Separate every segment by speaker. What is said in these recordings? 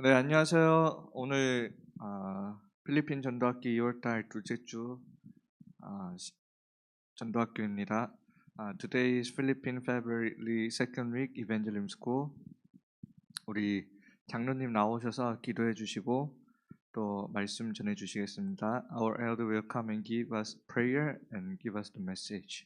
Speaker 1: 네, 안녕하세요. 오늘 필리핀 전도학교 2월달 둘째 주 전도학교입니다. Today is Philippine February second week Evangelism School. 우리 장로님 나오셔서 기도해 주시고 또 말씀 전해 주시겠습니다. Our elder will come and give us prayer and give us the message.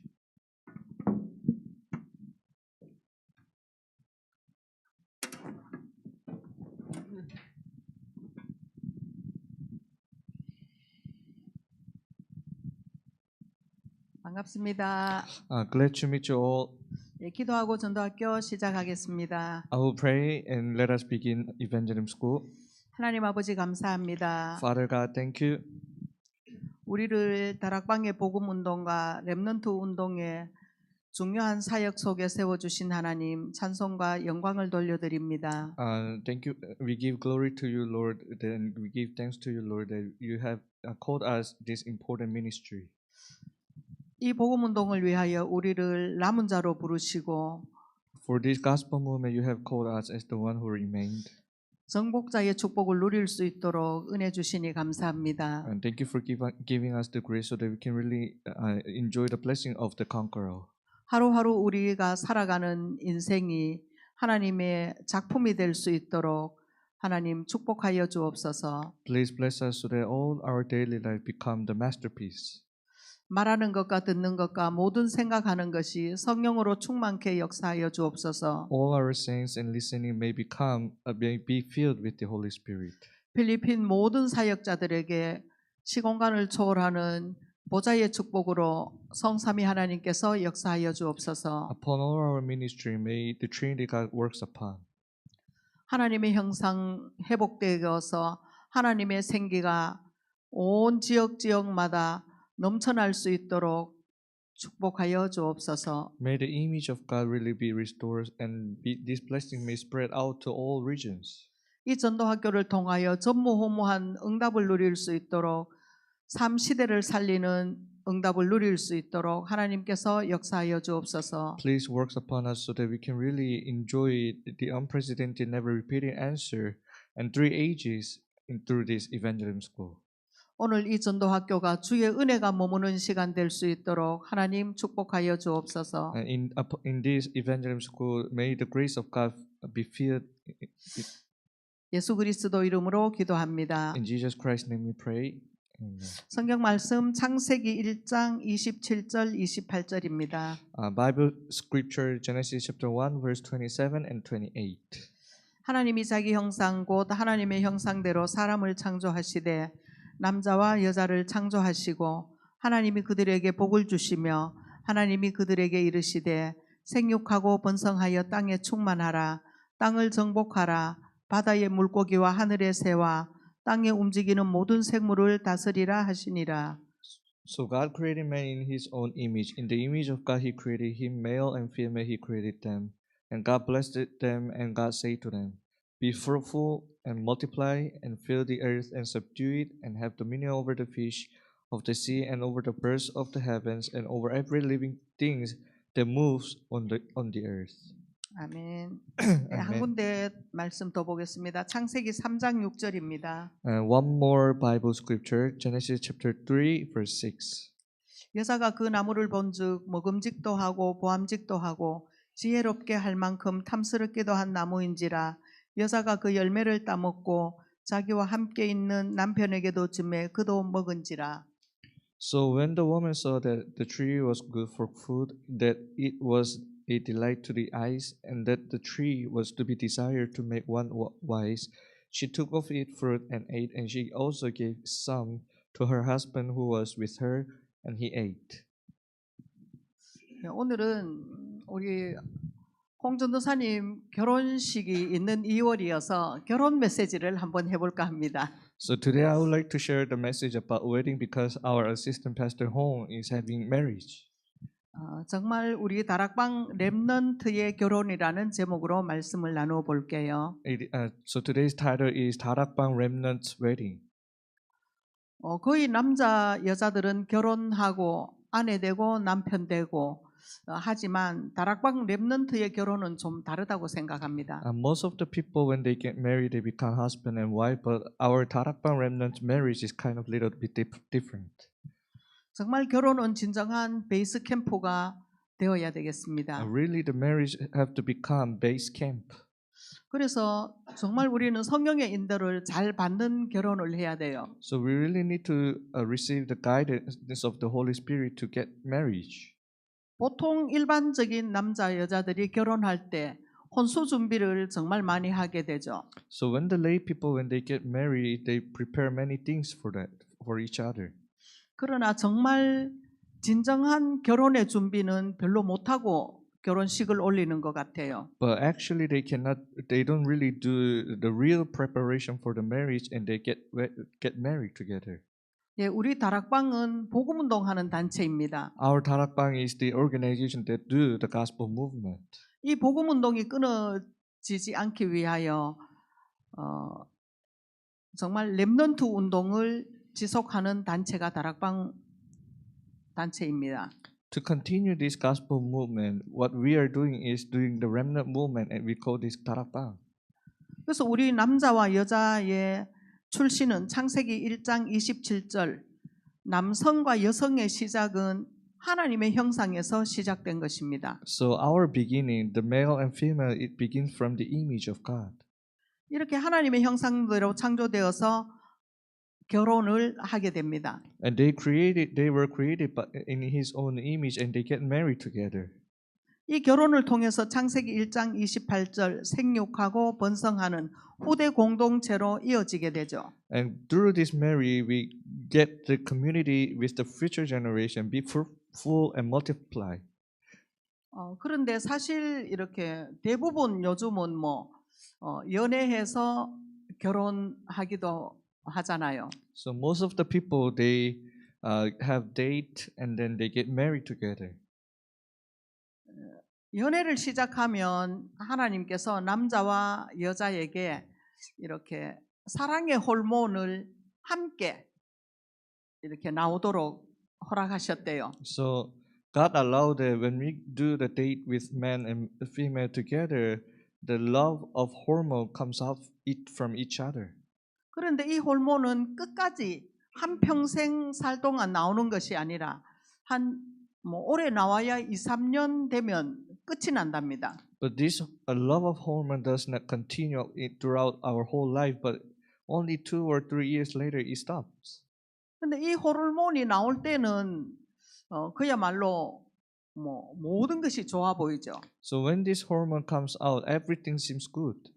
Speaker 2: 반갑습니다.
Speaker 1: Glad to meet you all.
Speaker 2: 예, 기도하고 전도학교 시작하겠습니다.
Speaker 1: I will pray and let us begin Evangelism School.
Speaker 2: 하나님 아버지 감사합니다.
Speaker 1: Father God, thank you.
Speaker 2: 우리를 다락방의 복음 운동과 렘넌트 운동의 중요한 사역 속에 세워주신 하나님 찬송과 영광을 돌려드립니다.
Speaker 1: Thank you. We give glory to you, Lord. Then we give thanks to you, Lord, that you have called us this important ministry.
Speaker 2: 이 복음 운동을 위하여 우리를 남은 자로 부르시고
Speaker 1: For this gospel movement, you have called us as the one who remained.
Speaker 2: 정복자의 축복을 누릴 수 있도록 은혜 주시니 감사합니다.
Speaker 1: And thank you for giving us the grace so that we can really enjoy the blessing of the conqueror.
Speaker 2: 하루하루 우리가 살아가는 인생이 하나님의 작품이 될 수 있도록 하나님 축복하여 주옵소서.
Speaker 1: Please bless us so that all our daily life become the masterpiece.
Speaker 2: 말하는 것과 듣는 것과 모든 생각하는 것이 성령으로 충만케 역사하여 주옵소서.
Speaker 1: All our sayings and listening may be filled with the Holy Spirit.
Speaker 2: 필리핀 모든 사역자들에게 시공간을 초월하는 보좌의 축복으로 성삼위 하나님께서 역사하여 주옵소서.
Speaker 1: Upon all our ministry, may the Trinity God works upon.
Speaker 2: 하나님의 형상 회복되어서 하나님의 생기가 온 지역마다 넘쳐날 수 있도록 축복하여 주옵소서.
Speaker 1: May the image of God really be restored and this blessing may spread out to all regions.
Speaker 2: 이 전도학교를 통하여 전무후무한 응답을 누릴 수 있도록 삶 시대를 살리는 응답을 누릴 수 있도록 하나님께서 역사하여 주옵소서.
Speaker 1: Please work upon us so that we can really enjoy the unprecedented, never repeating answer and 3 ages through this evangelism school.
Speaker 2: 오늘 이 전도학교가 주의 은혜가 머무는 시간 될 수 있도록 하나님 축복하여 주옵소서.
Speaker 1: And in this evangelism school, may the grace of God be filled.
Speaker 2: 예수 그리스도 이름으로 기도합니다.
Speaker 1: In Jesus Christ's name we pray. Amen.
Speaker 2: 성경 말씀 창세기 1장 27절 28절입니다.
Speaker 1: Bible scripture Genesis chapter 1 verse 27 and 28.
Speaker 2: 하나님이 자기 형상 곧 하나님의 형상대로 사람을 창조하시되 남자와 여자를 창조하시고 하나님이 그들에게 복을 주시며 하나님이 그들에게 이르시되 생육하고 번성하여 땅에 충만하라 땅을 정복하라 바다의 물고기와 하늘의 새와 땅에 움직이는 모든 생물을 다스리라 하시니라.
Speaker 1: So God created man in his own image. In the image of God he created him, male and female he created them. And God blessed them and God said to them, be fruitful and multiply and fill the earth and subdue it and have dominion over the fish of the sea and over the birds of the heavens and over every living thing that moves on the earth.
Speaker 2: 아멘. 네, 한 군데 말씀 더 보겠습니다. 창세기 3장 6절입니다.
Speaker 1: One more Bible scripture, Genesis chapter 3 verse 6.
Speaker 2: 여자가 그 나무를 본즉 먹음직도 하고 보암직도 하고 지혜롭게 할 만큼 탐스럽기도 한 나무인지라 여자가 그 열매를 따먹고 자기와 함께 있는 남편에게도 주매 그도 먹은지라.
Speaker 1: So when the woman saw that the tree was good for food, that it was a delight to the eyes, and that the tree was to be desired to make one wise, she took of its fruit and ate, and she also gave some to her husband who was with her, and he ate.
Speaker 2: 오늘은 우리 홍 전도사님 결혼식이 있는 2월이어서 결혼 메시지를 한번 해볼까 합니다.
Speaker 1: So today I would like to share the message about wedding because our assistant pastor Hong is having marriage.
Speaker 2: 정말 우리 다락방 렘넌트의 결혼이라는 제목으로 말씀을 나누어 볼게요.
Speaker 1: So today's title is 다락방 Remnant's Wedding.
Speaker 2: 거의 남자 여자들은 결혼하고 아내 되고 남편 되고 하지만 다락방 렘넌트의 결혼은 좀 다르다고 생각합니다.
Speaker 1: Most of the people when they get married they become husband and wife, but our Tarakbang remnant marriage is kind of little bit different.
Speaker 2: 정말 결혼은 진정한 베이스 캠프가 되어야 되겠습니다.
Speaker 1: Really, the marriage have to become base camp.
Speaker 2: 그래서 정말 우리는 성령의 인도를 잘 받는 결혼을 해야 돼요.
Speaker 1: So we really need to receive the guidance of the Holy Spirit to get marriage.
Speaker 2: 보통 일반적인 남자 여자들이 결혼할 때 혼수 준비를 정말 많이 하게 되죠.
Speaker 1: So when the lay people when they get married, they prepare many things for each other.
Speaker 2: 그러나 정말 진정한 결혼의 준비는 별로 못하고 결혼식을 올리는 것 같아요.
Speaker 1: But actually, they don't really do the real preparation for the marriage, and they get married together.
Speaker 2: 예, 우리 다락방은 복음 운동하는 단체입니다.
Speaker 1: Our Tarakbang is the organization that do the gospel movement.
Speaker 2: 이 복음 운동이 끊어지지 않기 위하여 정말 렘넌트 운동을 지속하는 단체가 다락방 단체입니다.
Speaker 1: To continue this gospel movement, what we are doing is doing the remnant movement, and we call this Tarakbang.
Speaker 2: 그래서 우리 남자와 여자의 출신은 창세기 1장 27절 남성과 여성의 시작은 하나님의 형상에서 시작된 것입니다.
Speaker 1: So our beginning, the male and female, it begins from the image of God.
Speaker 2: 이렇게 하나님의 형상대로 창조되어서 결혼을 하게 됩니다.
Speaker 1: And they were created in His own image, and they get married together.
Speaker 2: 이 결혼을 통해서 창세기 1장 28절 생육하고 번성하는 후대 공동체로 이어지게 되죠.
Speaker 1: And through this marriage, we get the community with the future generation, be fruitful and multiply.
Speaker 2: 그런데 사실 이렇게 대부분 요즘은 연애해서 결혼하기도 하잖아요.
Speaker 1: So most of the people they have date and then they get married together.
Speaker 2: 연애를 시작하면 하나님께서 남자와 여자에게 이렇게 사랑의 호르몬을 함께 이렇게 나오도록 허락하셨대요.
Speaker 1: So God allowed that when we do the date with man and female together, the love of hormone comes out from each other.
Speaker 2: 그런데 이 호르몬은 끝까지 한 평생 살 동안 나오는 것이 아니라 오래 나와야 2, 3년 되면 끝이 난답니다.
Speaker 1: But this love of hormone does not continue throughout our whole life, but only 2 or 3 years later it stops.
Speaker 2: 근데 이 호르몬이 나올 때는 그야말로 모든 것이 좋아 보이죠.
Speaker 1: So when this hormone comes out, everything seems good.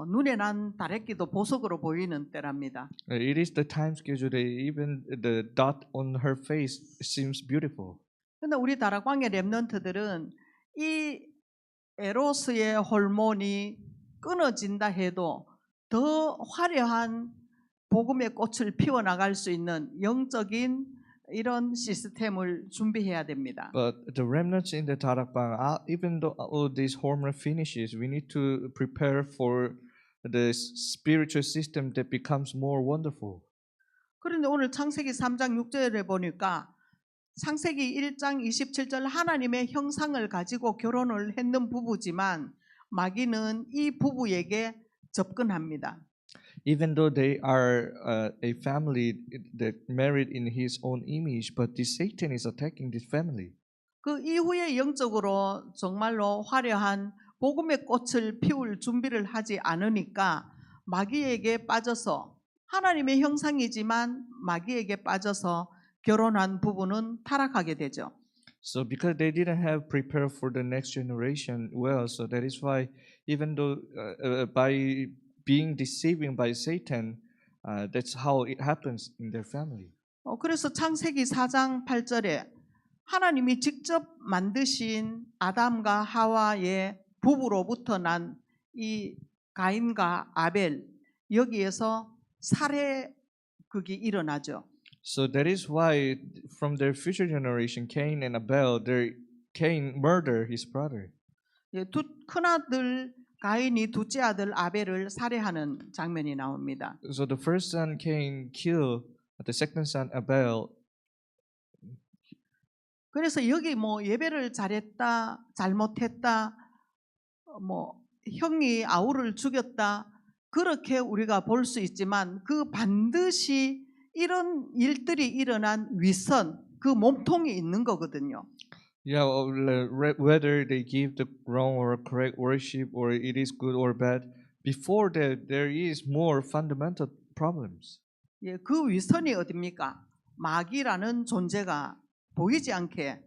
Speaker 2: 눈에 난 다래끼도 보석으로 보이는 때랍니다.
Speaker 1: It is the time schedule that even the dot on her face seems beautiful.
Speaker 2: 근데 우리 다락방의 렘넌트들은 이 에로스의 호르몬이 끊어진다 해도 더 화려한 복음의 꽃을 피워나갈 수 있는 영적인 이런 시스템을 준비해야 됩니다.
Speaker 1: But the remnants in the Tarakbang, even though all these hormone finishes, we need to prepare for the spiritual system that becomes more wonderful.
Speaker 2: 그런데 오늘 창세기 3장 6절에 보니까 창세기 1장 27절 하나님의 형상을 가지고 결혼을 했는 부부지만 마귀는 이 부부에게 접근합니다.
Speaker 1: Even though they are a family that married in his own image, but this Satan is attacking this family.
Speaker 2: 그 이후에 영적으로 정말로 화려한 복음의 꽃을 피울 준비를 하지 않으니까 마귀에게 빠져서 하나님의 형상이지만 마귀에게 빠져서 결혼한 부부는 타락하게 되죠.
Speaker 1: So because they didn't have prepared for the next generation well, so that is why even though by being deceiving by Satan, that's how it happens in their family.
Speaker 2: 그래서 창세기 4장 8절에 하나님이 직접 만드신 아담과 하와의 부부로부터 난 이 가인과 아벨 여기에서 살해극이 일어나죠.
Speaker 1: So that is why from their future generation, Cain and Abel, Cain murdered his brother.
Speaker 2: 두 큰아들 가인이 둘째 아들 아벨을 살해하는 장면이 나옵니다.
Speaker 1: So the first son Cain killed the second son Abel.
Speaker 2: 그래서 여기 뭐 예배를 잘했다, 잘못했다, 뭐 형이 아우를 죽였다 그렇게 우리가 볼 수 있지만 그 반드시 이런 일들이 일어난 윗선 그 몸통이 있는 거거든요.
Speaker 1: Yeah, whether they give the wrong or correct worship or it is good or bad, before that there is more fundamental problems.
Speaker 2: 예, 그 윗선이 어딥니까? 마귀라는 존재가 보이지 않게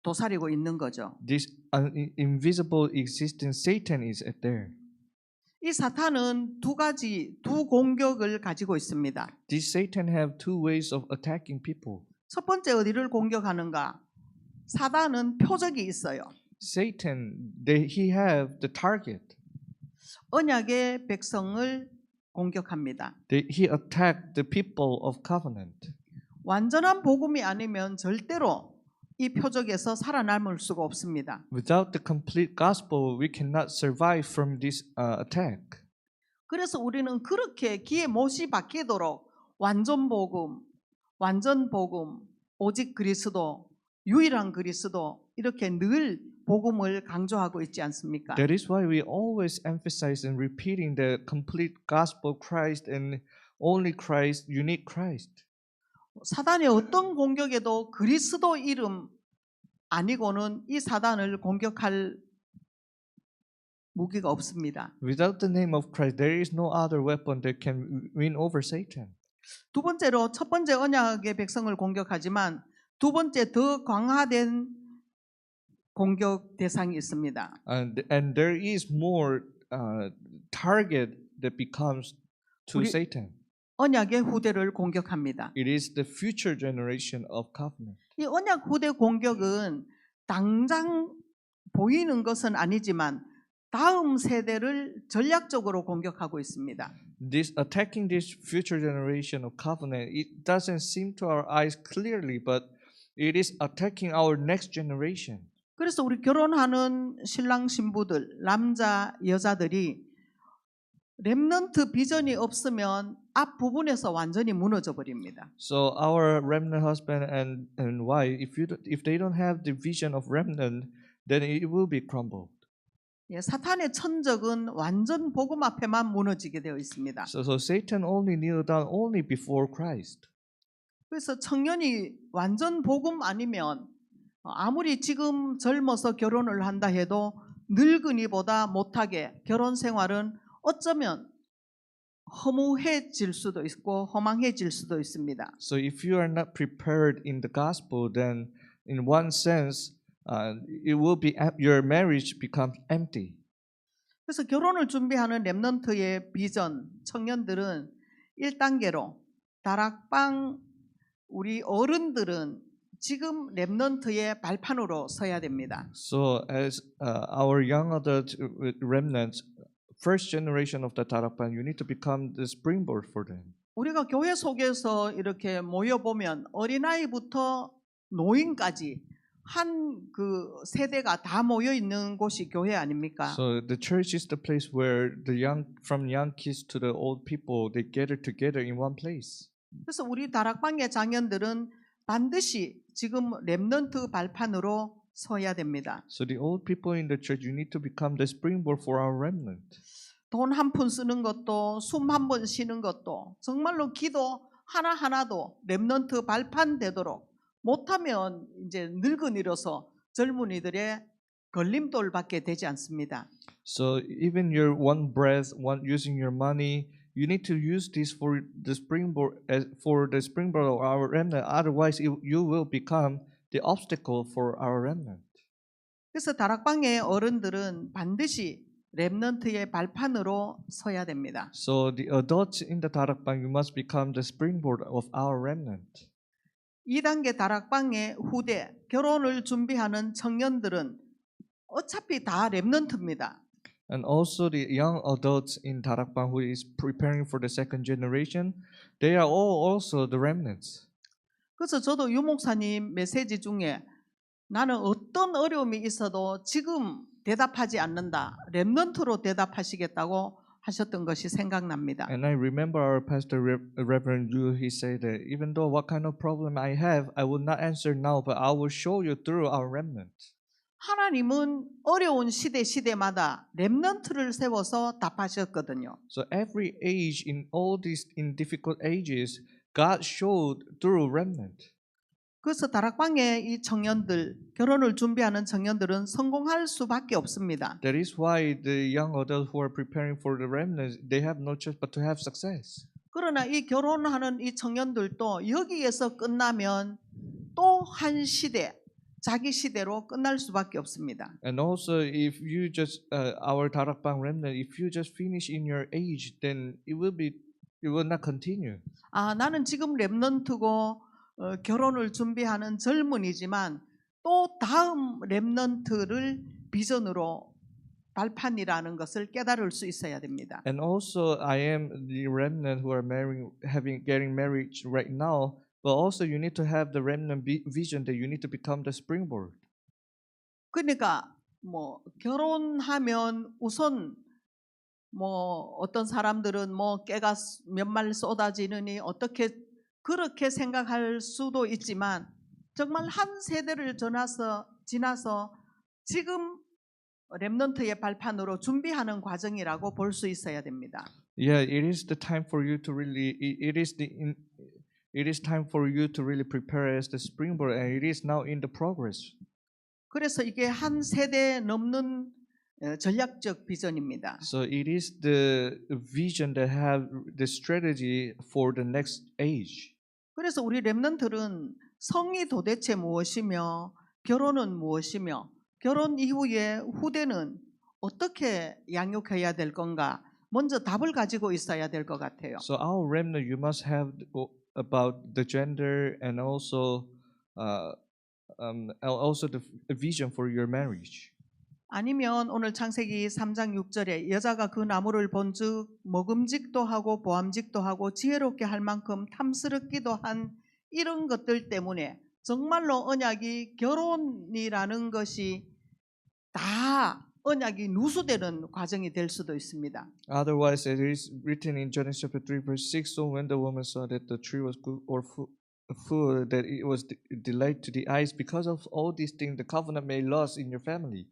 Speaker 2: 도사리고 있는 거죠.
Speaker 1: This invisible existence, Satan is there.
Speaker 2: 이 사탄은 두 공격을 가지고 있습니다.
Speaker 1: This Satan have two ways of attacking people.
Speaker 2: 첫 번째 어디를 공격하는가? 사단은 표적이 있어요.
Speaker 1: Satan, he have the target.
Speaker 2: 언약의 백성을 공격합니다.
Speaker 1: He attacked the people of covenant.
Speaker 2: 완전한 복음이 아니면 절대로 이 표적에서 살아남을 수가 없습니다.
Speaker 1: Without the complete gospel, we cannot survive from this attack.
Speaker 2: 그래서 우리는 그렇게 귀에 못이 박히도록 완전 복음, 오직 그리스도, 유일한 그리스도 이렇게 늘 복음을 강조하고 있지 않습니까?
Speaker 1: That is why we always emphasize and repeating the complete gospel Christ and only Christ, unique Christ.
Speaker 2: 사단의 어떤 공격에도 그리스도 이름 아니고는 이 사단을 공격할 무기가 없습니다.
Speaker 1: Without the name of Christ, there is no other weapon that can win over Satan.
Speaker 2: 두 번째로 첫 번째 언약의 백성을 공격하지만 두 번째 더 강화된 공격 대상이 있습니다.
Speaker 1: And there is more target that becomes to
Speaker 2: 우리-
Speaker 1: Satan.
Speaker 2: 언약의 후대를 공격합니다.
Speaker 1: It is the future generation of covenant.
Speaker 2: 이 언약 후대 공격은 당장 보이는 것은 아니지만 다음 세대를 전략적으로 공격하고 있습니다.
Speaker 1: This attacking this future generation of covenant, it doesn't seem to our eyes clearly, but it is attacking our next generation.
Speaker 2: 그래서 우리 결혼하는 신랑 신부들, 남자, 여자들이 렘넌트 비전이 없으면 앞 부분에서 완전히 무너져 버립니다.
Speaker 1: So our remnant husband and wife, if they don't have the vision of remnant, then it will be crumbled.
Speaker 2: 예, 사탄의 천적은 완전 복음 앞에만 무너지게 되어 있습니다.
Speaker 1: So Satan only kneel down only before Christ.
Speaker 2: 그래서 청년이 완전 복음 아니면 아무리 지금 젊어서 결혼을 한다 해도 늙은이보다 못하게 결혼 생활은 어쩌면 허무해질 수도 있고 허망해질 수도 있습니다.
Speaker 1: So if you are not prepared in the gospel, then in one sense, it will be your marriage becomes empty.
Speaker 2: 그래서 결혼을 준비하는 렘넌트의 비전 청년들은 1단계로 다락방 우리 어른들은 지금 렘넌트의 발판으로 서야 됩니다.
Speaker 1: So as our young adult remnants, first generation of the Tarakpan, you need to become the springboard for them.
Speaker 2: 우리가 교회 속에서 이렇게 모여 보면 어린아이부터 노인까지 한 그 세대가 다 모여 있는 곳이 교회 아닙니까?
Speaker 1: So the church is the place where the from young kids to the old people, they gather together in one place.
Speaker 2: 그래서 우리 다락방의 장년들은 반드시 지금 렘넌트 발판으로 서야 됩니다.
Speaker 1: So the old people in the church, you need to become the springboard for our remnant.
Speaker 2: 돈 한 푼 쓰는 것도 숨 한 번 쉬는 것도 정말로 기도 하나하나도 렘넌트 발판 되도록 못하면 이제 늙은이로서 젊은이들의 걸림돌밖에 되지 않습니다.
Speaker 1: So even your one breath, using your money, you need to use this for the springboard of our remnant. Otherwise, you will become the obstacle for our remnant.
Speaker 2: 그래서 다락방의 어른들은 반드시 렘넌트의 발판으로 서야 됩니다.
Speaker 1: So the adults in the Tarakbang, you must become the springboard of our remnant.
Speaker 2: 2단계 다락방의 후대, 결혼을 준비하는 청년들은 어차피 다 렘넌트입니다.
Speaker 1: And also the young adults in Tarakbang who is preparing for the second generation, they are all also the remnants.
Speaker 2: 그래서 저도 유 목사님 메시지 중에 나는 어떤 어려움이 있어도 지금 대답하지 않는다. 렘넌트로 대답하시겠다고 하셨던 것이 생각납니다.
Speaker 1: And I remember our pastor, Reverend Yu, he said that even though what kind of problem I have, I will not answer now, but I will show you through our remnant.
Speaker 2: 하나님은 어려운 시대마다 렘넌트를 세워서 답하셨거든요.
Speaker 1: So every age, in difficult ages, God showed through remnant.
Speaker 2: 그래서 다락방의 이 청년들, 결혼을 준비하는 청년들은 성공할 수밖에 없습니다.
Speaker 1: That is why the young adults who are preparing for the remnant, they have no choice but to have success.
Speaker 2: 그러나 이 결혼하는 이 청년들도 여기에서 끝나면 또 한 시대, 자기 시대로 끝날 수밖에 없습니다.
Speaker 1: And also, if you just our Tarakbang remnant, if you just finish in your age, then it will not continue.
Speaker 2: 아, 나는 지금 렘넌트고 결혼을 준비하는 젊은이지만 또 다음 렘넌트를 비전으로 발판이라는 것을 깨달을 수 있어야 됩니다.
Speaker 1: And also, I am the remnant who are getting married right now. But also, you need to have the remnant vision that you need to become the springboard.
Speaker 2: 그러니까 뭐 결혼하면 우선 뭐 어떤 사람들은 뭐 깨가 몇 말 쏟아지느니 어떻게 그렇게 생각할 수도 있지만 정말 한 세대를 지나서 지금 렘넌트의 발판으로 준비하는 과정이라고 볼 수 있어야 됩니다.
Speaker 1: Yeah, it is the time for you to really. It is time for you to really prepare as the springboard, and it is now in the progress.
Speaker 2: 그래서 이게 한 세대 넘는 전략적 비전입니다.
Speaker 1: So it is the vision that have the strategy for the next age.
Speaker 2: 그래서 우리 렘넌트는 성이 도대체 무엇이며 결혼은 무엇이며 결혼 이후에 후대는 어떻게 양육해야 될 건가 먼저 답을 가지고 있어야 될 것 같아요.
Speaker 1: So our remnant, you must have about the gender and also the vision for your marriage.
Speaker 2: 아니면 오늘 창세기 3장 6절에 여자가 그 나무를 본즉 먹음직도 하고 보암직도 하고 지혜롭게 할 만큼 탐스럽기도 한 이런 것들 때문에 정말로 언약이 결혼이라는 것이 다 언약이 누수되는 과정이 될 수도 있습니다.
Speaker 1: Otherwise, it is written in Genesis chapter 3 verse 6. So when the woman saw that the tree was good or food, that it was delight to the eyes, because of all these things, the covenant may lost in your family.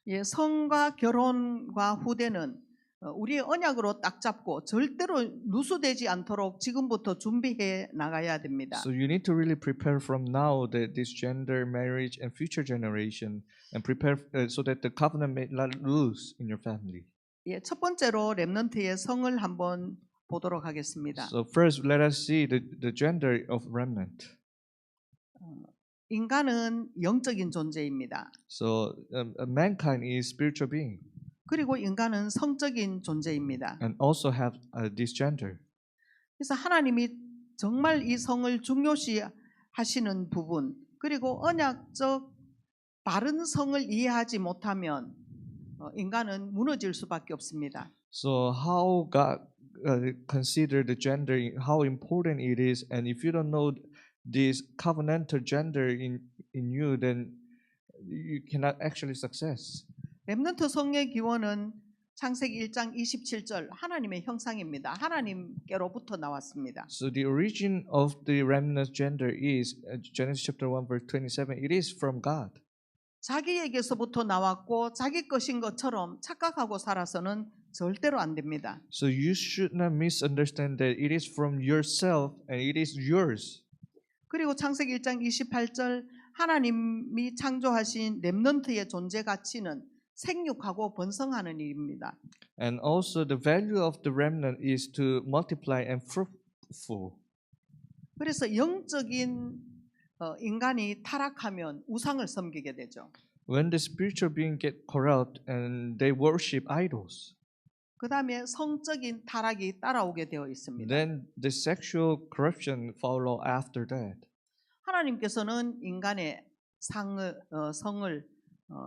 Speaker 2: 예, 성과 결혼과 후대는 우리의 언약으로 딱 잡고 절대로 누수되지 않도록 지금부터 준비해 나가야 됩니다.
Speaker 1: So you need to really prepare from now that this gender, marriage, and future generation, and prepare so that the covenant may not lose in your family.
Speaker 2: 예, 첫 번째로 렘넌트의 성을 한번 보도록 하겠습니다.
Speaker 1: So first, let us see the gender of remnant.
Speaker 2: 인간은 영적인 존재입니다.
Speaker 1: So mankind is spiritual being,
Speaker 2: 그리고 인간은 성적인 존재입니다.
Speaker 1: and also have this gender.
Speaker 2: 그래서 하나님이 정말 이 성을 중요시 하시는 부분, 그리고 언약적 바른 성을 이해하지 못하면 인간은 무너질 수밖에 없습니다.
Speaker 1: So how God consider the gender, how important it is, and if you don't know this covenantal gender in you, then you cannot actually success.
Speaker 2: 렘넌트 성의 기원은 창세기 1장 27절 하나님의 형상입니다. 하나님께로부터 나왔습니다.
Speaker 1: So the origin of the remnant gender is Genesis chapter 1 verse 27. It is from God.
Speaker 2: 자기에게서부터 나왔고 자기 것인 것처럼 착각하고 살아서는 절대로 안 됩니다.
Speaker 1: So you should not misunderstand that it is from yourself and it is yours.
Speaker 2: 그리고 창세기 1장 28절 하나님이 창조하신 렘넌트의 존재 가치는 생육하고 번성하는 일입니다.
Speaker 1: And also the value of the remnant is to multiply and fruitful.
Speaker 2: 그래서 영적인 인간이 타락하면 우상을 섬기게 되죠.
Speaker 1: When the spiritual being get corrupt and they worship idols,
Speaker 2: 그 다음에 성적인 타락이 따라오게 되어 있습니다.
Speaker 1: then the sexual corruption follow after that.
Speaker 2: 하나님께서는 인간의 성을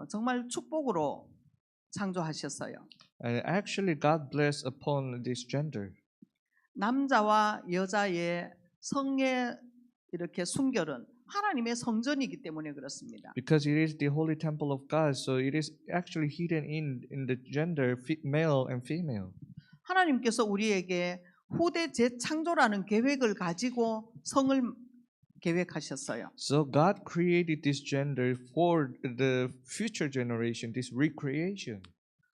Speaker 2: 정말 축복으로 창조하셨어요.
Speaker 1: And actually God bless upon this gender.
Speaker 2: 남자와 여자의 성의 이렇게 순결은 하나님의 성전이기 때문에 그렇습니다.
Speaker 1: Because it is the holy temple of God, so it is actually hidden in the gender, male and female.
Speaker 2: 하나님께서 우리에게 후대 재창조라는 계획을 가지고 성을 계획하셨어요.
Speaker 1: So God created this gender for the future generation, this recreation.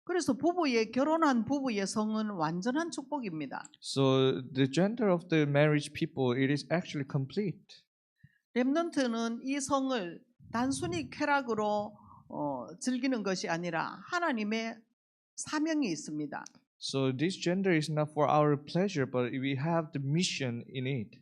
Speaker 2: 그래서 결혼한 부부의 성은 완전한 축복입니다.
Speaker 1: So the gender of the marriage people, it is actually complete.
Speaker 2: 렘넌트는 이 성을 단순히 쾌락으로 즐기는 것이 아니라 하나님의 사명이 있습니다.
Speaker 1: So this gender is not for our pleasure, but we have the mission in it.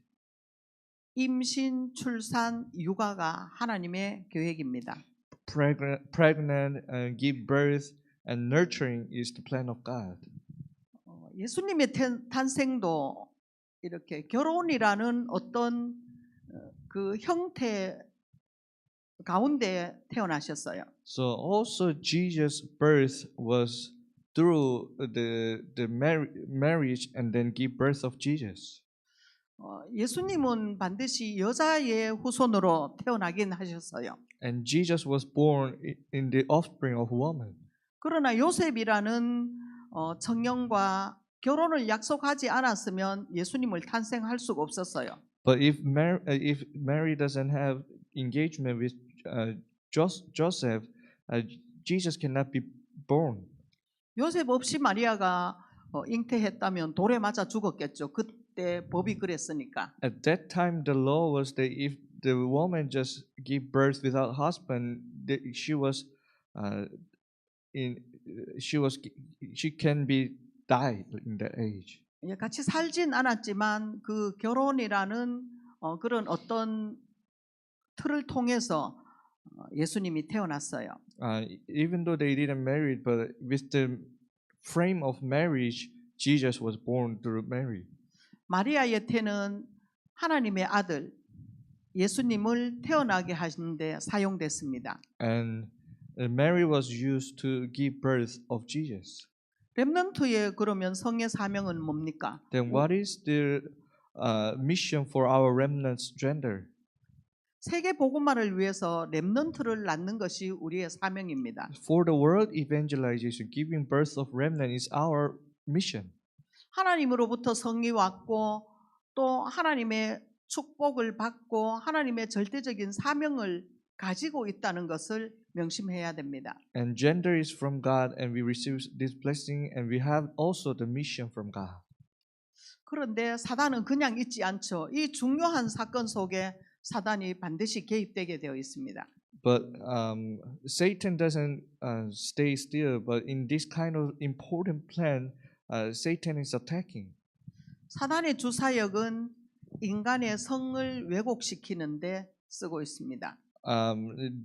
Speaker 2: 임신, 출산, 육아가 하나님의 계획입니다.
Speaker 1: Pregnant, give birth, and nurturing is the plan of God.
Speaker 2: 예수님의 탄생도 이렇게 결혼이라는 어떤 그 형태 가운데 태어나셨어요.
Speaker 1: So also Jesus' birth was through the marriage and then give birth of Jesus.
Speaker 2: 예수님은 반드시 여자의 후손으로 태어나긴 하셨어요.
Speaker 1: And Jesus was born in the offspring of woman.
Speaker 2: 그러나 요셉이라는 청년과 결혼을 약속하지 않았으면 예수님을 탄생할 수가 없었어요.
Speaker 1: But if Mary doesn't have engagement with Joseph, Jesus cannot be born.
Speaker 2: 요셉 없이 마리아가 잉태했다면 돌에 맞아 죽었겠죠. 그때 법이 그랬으니까.
Speaker 1: At that time, the law was that if the woman just give birth without husband, she can be died in that age.
Speaker 2: 같이 살진 않았지만 그 결혼이라는 그런 어떤 틀을 통해서 예수님이 태어났어요.
Speaker 1: Even though they didn't marry, but with the frame of marriage, Jesus was born through Mary.
Speaker 2: 마리아의 태는 하나님의 아들 예수님을 태어나게 하시는데 사용됐습니다.
Speaker 1: And Mary was used to give birth of Jesus.
Speaker 2: 렘넌트의 그러면 성의 사명은 뭡니까?
Speaker 1: Then what is the mission for our remnants gender?
Speaker 2: 세계 복음화를 위해서 렘넌트를 낳는 것이 우리의 사명입니다.
Speaker 1: For the world evangelization, giving birth of remnant is our mission.
Speaker 2: 하나님으로부터 성이 왔고 또 하나님의 축복을 받고 하나님의 절대적인 사명을 가지고 있다는 것을 명심해야 됩니다.
Speaker 1: And gender is from God, and we receive this blessing, and we have also the mission from God.
Speaker 2: 그런데 사단은 그냥 있지 않죠. 이 중요한 사건 속에 사단이 반드시 개입되게 되어 있습니다.
Speaker 1: But Satan doesn't stay still. But in this kind of important plan, Satan is attacking.
Speaker 2: 사단의 주 사역은 인간의 성을 왜곡시키는데 쓰고 있습니다.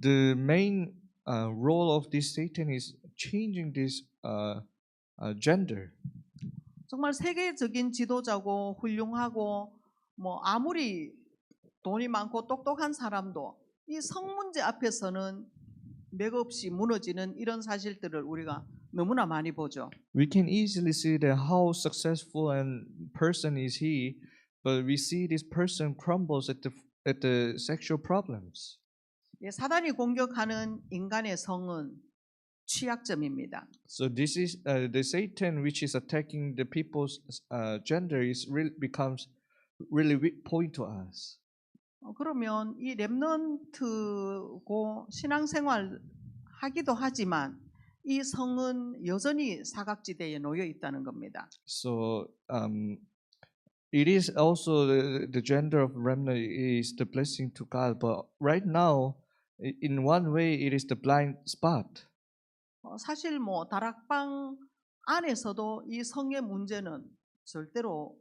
Speaker 1: The main role of this Satan is changing this gender.
Speaker 2: 정말 세계적인 지도자고 훌륭하고 뭐 아무리 돈이 많고 똑똑한 사람도 이 성 문제 앞에서는 맥없이 무너지는 이런 사실들을 우리가 너무나 많이 보죠.
Speaker 1: We can easily see that how successful and person is he, but we see this person crumbles at the sexual problems.
Speaker 2: 사단이 공격하는 인간의 성은 취약점입니다.
Speaker 1: So this is the Satan which is attacking the people's gender becomes really weak point to us.
Speaker 2: 그러면 이 렘넌트고 신앙생활 하기도 하지만 이 성은 여전히 사각지대에 놓여 있다는 겁니다.
Speaker 1: So it is also the gender of remnant is the blessing to God, but right now, in one way, it is the blind spot.
Speaker 2: 사실 뭐 다락방 안에서도 이 성의 문제는 절대로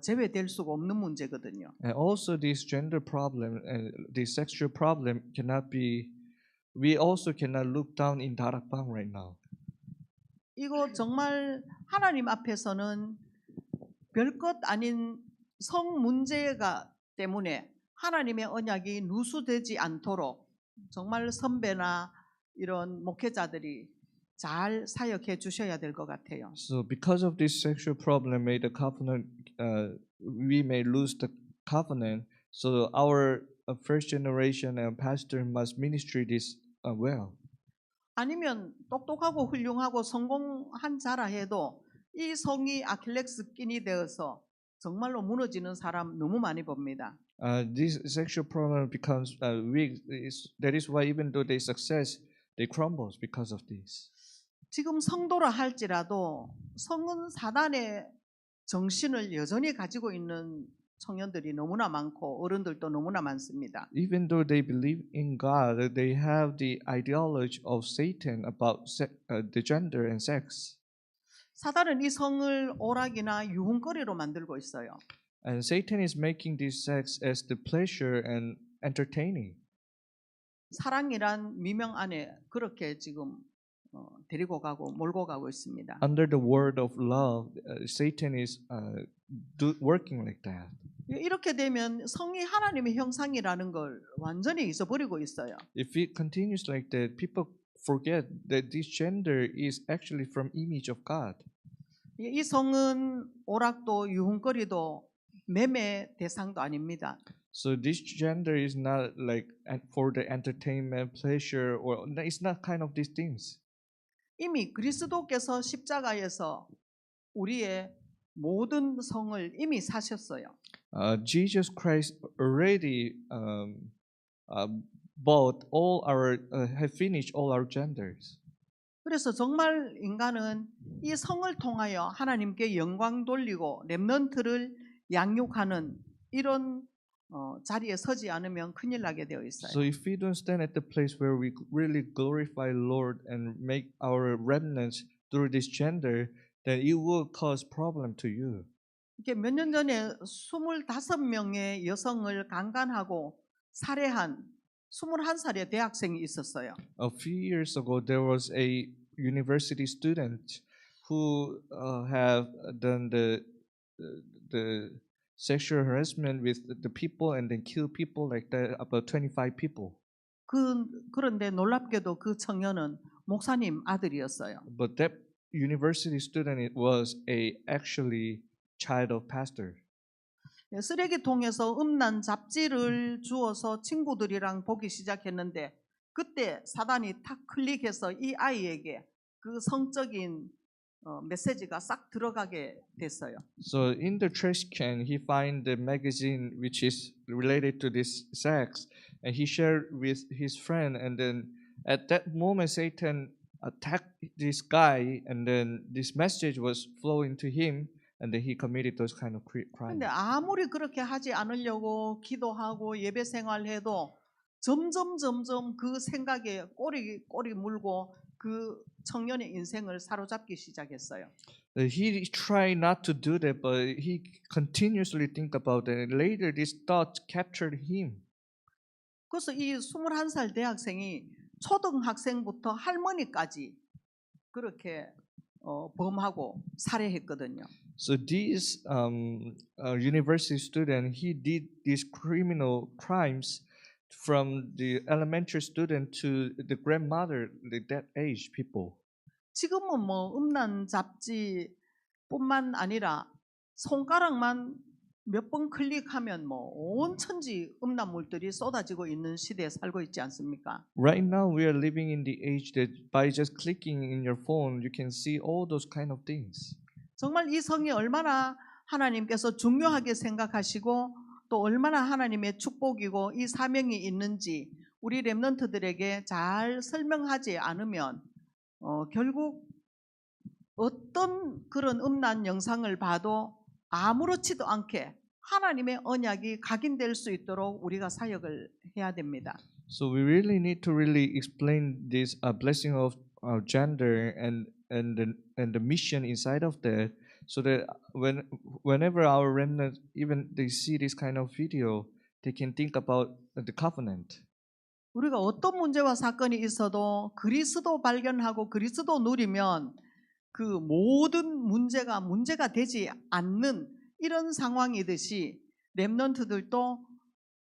Speaker 2: 제외될 수가 없는 문제거든요.
Speaker 1: And also, this gender problem and this sexual problem cannot be. We also cannot look down in darakbang right now.
Speaker 2: 이거 정말 하나님 앞에서는 별것 아닌 성 문제가 때문에 하나님의 언약이 누수되지 않도록 정말 선배나 이런 목회자들이 잘 사역해 주셔야 될 것 같아요.
Speaker 1: So because of this sexual problem, may the covenant we may lose the covenant. So our first generation and pastor must ministry this well.
Speaker 2: 아니면 똑똑하고 훌륭하고 성공한 자라 해도 이 성이 아킬렉스 끈이 되어서 정말로 무너지는 사람 너무 많이 봅니다.
Speaker 1: This sexual problem becomes weak. That is why even though they success, they crumbles because of this.
Speaker 2: 지금 성도라 할지라도 성은 사단의 정신을 여전히 가지고 있는 청년들이 너무나 많고 어른들도 너무나 많습니다.
Speaker 1: Even though they believe in God, they have the ideology of Satan about the gender and sex.
Speaker 2: 사단은 이 성을 오락이나 유흥거리로 만들고 있어요.
Speaker 1: And Satan is making this sex as the pleasure and entertaining.
Speaker 2: 사랑이란 미명 안에 그렇게 지금 데리고 가고 몰고 가고 있습니다.
Speaker 1: Under the word of love, Satan is working like that.
Speaker 2: 이렇게 되면 성이 하나님의 형상이라는 걸 완전히 잊어버리고 있어요.
Speaker 1: If it continues like that, people forget that this gender is actually from image of God.
Speaker 2: 이 성은 오락도 유흥거리도 매매 대상도 아닙니다.
Speaker 1: So this gender is not like for the entertainment, pleasure, or it's not kind of these things.
Speaker 2: 이미 그리스도께서 십자가에서 우리의 모든 성을 이미 사셨어요.
Speaker 1: Jesus Christ already bought all our, have finished all our genders.
Speaker 2: 그래서 정말 인간은 이 성을 통하여 하나님께 영광 돌리고 렘넌트를 양육하는 이런 자리에 서지 않으면 큰일 나게 되어 있어요.
Speaker 1: So if we don't stand at the place where we really glorify Lord and make our remnants through this gender, then it will cause problem to you.
Speaker 2: 이렇게 몇 년 전에 25명의 여성을 강간하고 살해한 21살의 대학생이 있었어요.
Speaker 1: A few years ago, there was a university student who have done the sexual harassment with the people and then kill people like that, about 25 people.
Speaker 2: 그런데 놀랍게도 그 청년은 목사님 아들이었어요.
Speaker 1: But that university student it was actually child of pastor.
Speaker 2: 쓰레기통에서 음란 잡지를 주어서 친구들이랑 보기 시작했는데 그때 사단이 탁 클릭해서 이 아이에게 그 성적인 메시지가 싹 들어가게 됐어요.
Speaker 1: So in the trash can, he find the magazine which is related to this sex, and he shared with his friend. And then at that moment, Satan attacked this guy, and then this message was flowing to him, and then he committed those kind of crimes.
Speaker 2: 근데 아무리 그렇게 하지 않으려고 기도하고 예배 생활해도 점점 그 생각에 꼬리 물고 그 청년의 인생을 사로잡기 시작했어요.
Speaker 1: He tried not to do that, but he continuously think about it. And later, this thought captured him.
Speaker 2: 그래서 이 21살 대학생이 초등학생부터 할머니까지 그렇게 범하고 살해했거든요.
Speaker 1: So this university student, he did these criminal crimes from the elementary student to the grandmother, that age people.
Speaker 2: 지금은 뭐 음란 잡지뿐만 아니라 손가락만 몇 번 클릭하면 뭐 온 천지 음란물들이 쏟아지고 있는 시대에 살고 있지 않습니까?
Speaker 1: Right now, we are living in the age that by just clicking in your phone, you can see all those kind of things.
Speaker 2: 정말 이 성이 얼마나 하나님께서 중요하게 생각하시고 또 얼마나 하나님의 축복이고 이 사명이 있는지 우리 렘넌트들에게 잘 설명하지 않으면 결국 어떤 그런 음란 영상을 봐도 아무렇지도 않게 하나님의 언약이 각인될 수 있도록 우리가 사역을 해야 됩니다.
Speaker 1: So we really need to really explain this blessing of our gender and the mission inside of that, so that whenever our remnants, even they see this kind of video, they can think about the covenant.
Speaker 2: 우리가 어떤 문제와 사건이 있어도 그리스도 발견하고 그리스도 누리면 그 모든 문제가 되지 않는 이런 상황이듯이 렘넌트들도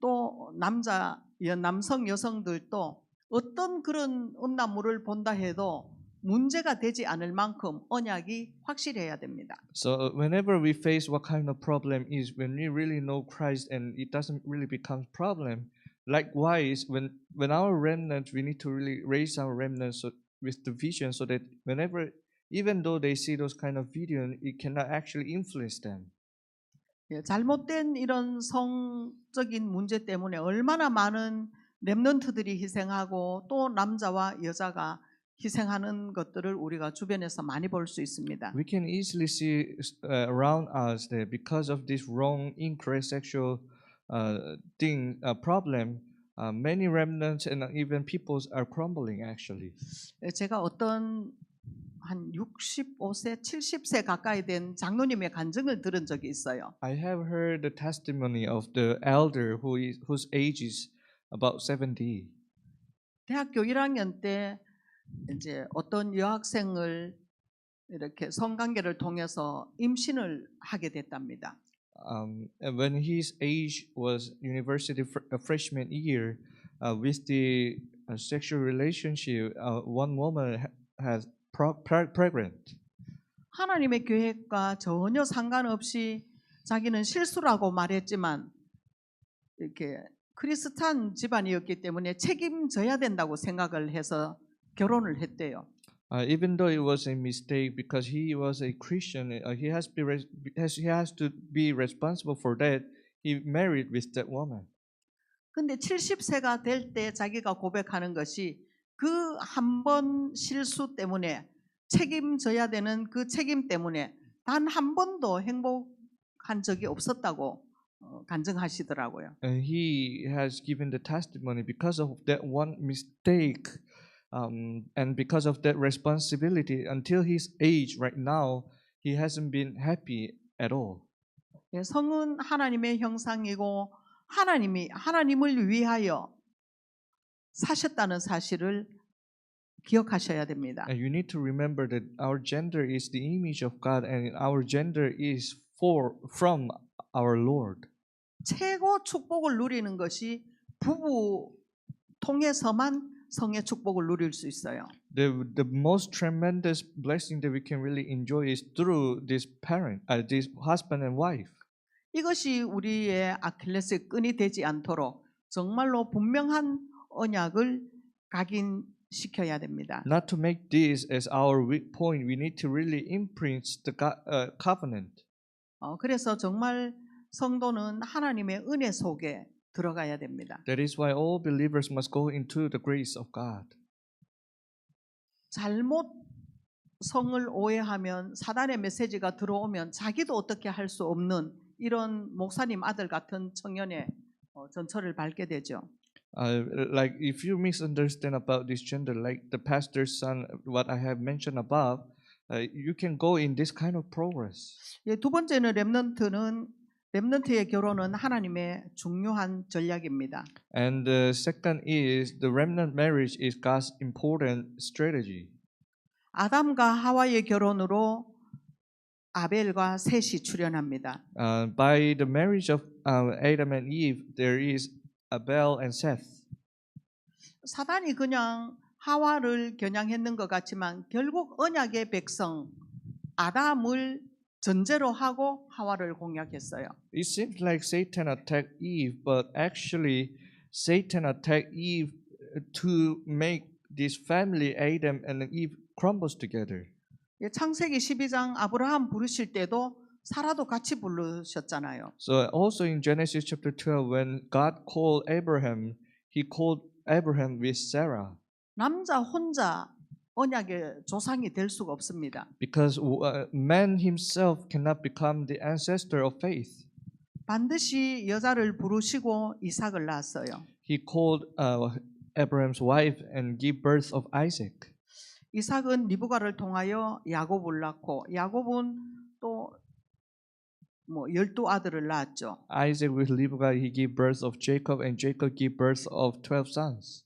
Speaker 2: 또 남성 여성들도 어떤 그런 음란물을 본다 해도 문제가 되지 않을 만큼 언약이 확실해야 됩니다.
Speaker 1: So whenever we face what kind of problem is, when we really know Christ and it doesn't really become problem. Likewise, when our remnants, we need to really raise our remnants with the vision, so that whenever even though they see those kind of video, it cannot actually influence them.
Speaker 2: 예, 잘못된 이런 성적인 문제 때문에 얼마나 많은 렘넌트들이 희생하고 또 남자와 여자가 희생하는 것들을 우리가 주변에서 많이 볼 수 있습니다.
Speaker 1: We can easily see around us that because of this wrong, incorrect sexual problem, many remnants and even peoples are crumbling actually.
Speaker 2: 예, 제가 어떤 한 65세, 70세 가까이 된 장로님의 간증을 들은 적이 있어요.
Speaker 1: I have heard the testimony of the elder whose age is about 70.
Speaker 2: 대학교 1학년 때 이제 어떤 여학생을 이렇게 성관계를 통해서 임신을 하게 됐답니다.
Speaker 1: And when his age was university freshman year, with the sexual relationship, one woman has pregnant.
Speaker 2: 하나님의 계획과 전혀 상관없이 자기는 실수라고 말했지만 이렇게 크리스찬 집안이었기 때문에 책임져야 된다고 생각을 해서 결혼을 했대요.
Speaker 1: Even though it was a mistake, because he was a Christian, he has to be responsible for that. He married with that woman.
Speaker 2: 근데 70세가 될 때 자기가 고백하는 것이 그 한 번 실수 때문에 책임져야 되는 그 책임 때문에 단 한 번도 행복한 적이 없었다고 간증하시더라고요.
Speaker 1: And he has given the testimony because of that one mistake. And because of that responsibility, until his age right now, he hasn't been happy at all.
Speaker 2: 예, 성은 하나님의 형상이고 하나님을 위하여 사셨다는 사실을 기억하셔야 됩니다.
Speaker 1: And you need to remember that our gender is the image of God, and our gender is from our Lord.
Speaker 2: 최고 축복을 누리는 것이 부부 통해서만 성의 축복을 누릴 수 있어요.
Speaker 1: The most tremendous blessing that we can really enjoy is through this this husband and wife.
Speaker 2: 이것이 우리의 아킬레스 끈이 되지 않도록 정말로 분명한 언약을 각인시켜야 됩니다.
Speaker 1: Not to make this as our weak point, we need to really imprint the covenant.
Speaker 2: 그래서 정말 성도는 하나님의 은혜 속에 들어가야 됩니다.
Speaker 1: That is why all believers must go into the grace of God.
Speaker 2: 잘못 성을 오해하면 사단의 메시지가 들어오면 자기도 어떻게 할 수 없는 이런 목사님 아들 같은 청년의 전철을 밟게 되죠.
Speaker 1: Like if you misunderstand about this gender, like the pastor's son, what I have mentioned above, you can go in this kind of progress.
Speaker 2: 예, 두 번째는 렘넌트의 결혼은 하나님의 중요한 전략입니다.
Speaker 1: And the second is the remnant marriage is God's important strategy.
Speaker 2: 아담과 하와의 결혼으로 아벨과 셋이 출현합니다.
Speaker 1: By the marriage of Adam and Eve, there is Abel and Seth.
Speaker 2: 사단이 그냥 하와를 겨냥했는 것 같지만 결국 언약의 백성 아담을 전제로 하고 하와를 공략했어요.
Speaker 1: It seems like Satan attacked Eve, but actually Satan attacked Eve to make this family, Adam and Eve, crumbles together.
Speaker 2: 창세기 12장 아브라함 부르실 때도 사라도 같이 부르셨잖아요.
Speaker 1: So also in Genesis chapter 12, when God called Abraham, He called Abraham with Sarah.
Speaker 2: 남자 혼자 언약의 조상이 될 수가 없습니다.
Speaker 1: Because man himself cannot become the ancestor of faith.
Speaker 2: 반드시 여자를 부르시고 이삭을 낳았어요.
Speaker 1: He called Abraham's wife and gave birth of Isaac.
Speaker 2: 이삭은 리브가를 통하여 야곱을 낳고 야곱은 또 12아들을 낳았죠.
Speaker 1: Isaac with Rebekah, he gave birth of Jacob, and Jacob gave birth of 12 sons.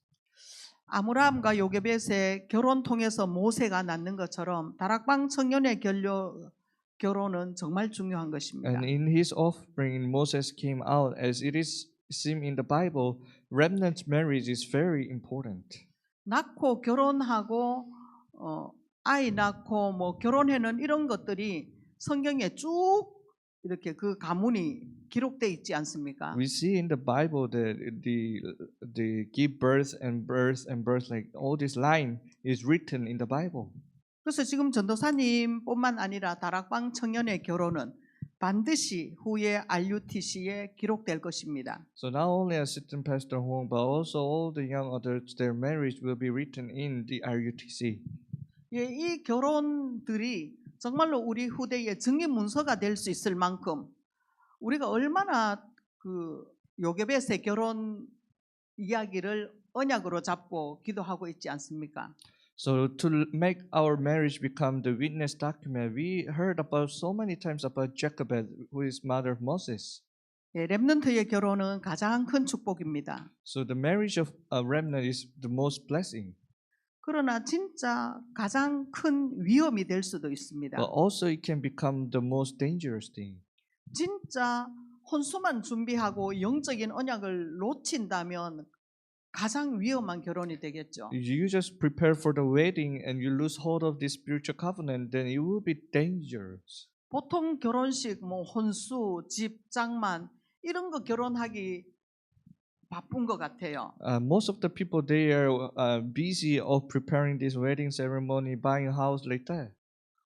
Speaker 2: 아므람과 요게벳의 결혼 통해서 모세가 낳는 것처럼 다락방 청년의 결혼은 정말 중요한 것입니다.
Speaker 1: And in his offspring, Moses came out, as it is seen in the Bible. Remnant marriage is very important.
Speaker 2: 낳고 결혼하고 아이 낳고 결혼해는 이런 것들이 성경에 쭉 이렇게 그 가문이 기록돼 있지 않습니까?
Speaker 1: We see in the Bible that the give birth and birth and birth, like all this line is written in the Bible.
Speaker 2: 그래서 지금 전도사님뿐만 아니라 다락방 청년의 결혼은 반드시 후에 RUTC에 기록될 것입니다.
Speaker 1: So not only Assistant Pastor Huang, but also all the young adults, their marriage will be written in the RUTC.
Speaker 2: 예, 이 결혼들이 정말로 우리 후대의 증인 문서가 될 수 있을 만큼 우리가 얼마나 그 요게벳의 결혼 이야기를 언약으로 잡고 기도하고 있지 않습니까?
Speaker 1: So to make our marriage become the witness document, we heard about so many times about Jochebed, who is mother of Moses.
Speaker 2: 예, 렘넌트의 결혼은 가장 큰 축복입니다.
Speaker 1: So the marriage of a remnant is the most blessing,
Speaker 2: 그러나 진짜 가장 큰 위험이 될 수도 있습니다.
Speaker 1: but also it can become the most dangerous thing.
Speaker 2: 진짜 혼수만 준비하고 영적인 언약을 놓친다면 가장 위험한 결혼이 되겠죠.
Speaker 1: If you just prepare for the wedding and you lose hold of this spiritual covenant, then it will be dangerous.
Speaker 2: 보통 결혼식 뭐 혼수, 집, 장만 이런 거 결혼하기 바쁜 것 같아요.
Speaker 1: Most of the people they are busy of preparing this wedding ceremony, buying a house like that.